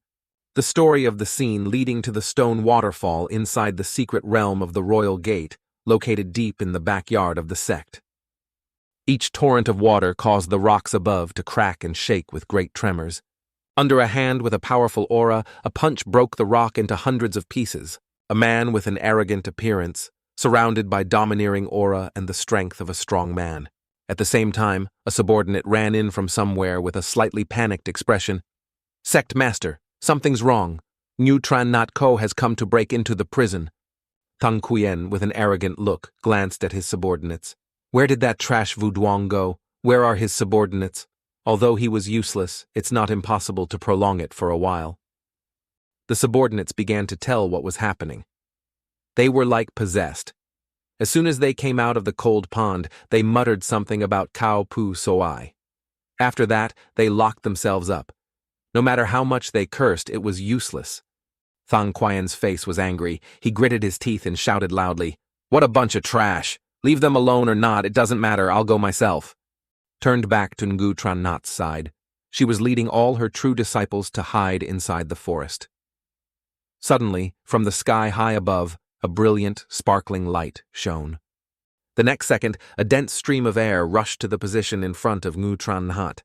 The story of the scene leading to the stone waterfall inside the secret realm of the Royal Gate, located deep in the backyard of the sect. Each torrent of water caused the rocks above to crack and shake with great tremors. Under a hand with a powerful aura, a punch broke the rock into hundreds of pieces. A man with an arrogant appearance, surrounded by domineering aura and the strength of a strong man. At the same time, a subordinate ran in from somewhere with a slightly panicked expression. "Sect Master, something's wrong. Neutron Not Ko has come to break into the prison." Tang Kuyen, with an arrogant look, glanced at his subordinates. Where did that trash Vuduang go? Where are his subordinates? Although he was useless, it's not impossible to prolong it for a while. The subordinates began to tell what was happening. They were like possessed. As soon as they came out of the cold pond, they muttered something about Kao Pu Soai. After that, they locked themselves up. No matter how much they cursed, it was useless. Thang Qian's face was angry. He gritted his teeth and shouted loudly, "What a bunch of trash! Leave them alone or not, it doesn't matter, I'll go myself." Turned back to Neutron Not's side, she was leading all her true disciples to hide inside the forest. Suddenly, from the sky high above, a brilliant, sparkling light shone. The next second, a dense stream of air rushed to the position in front of Neutron Not.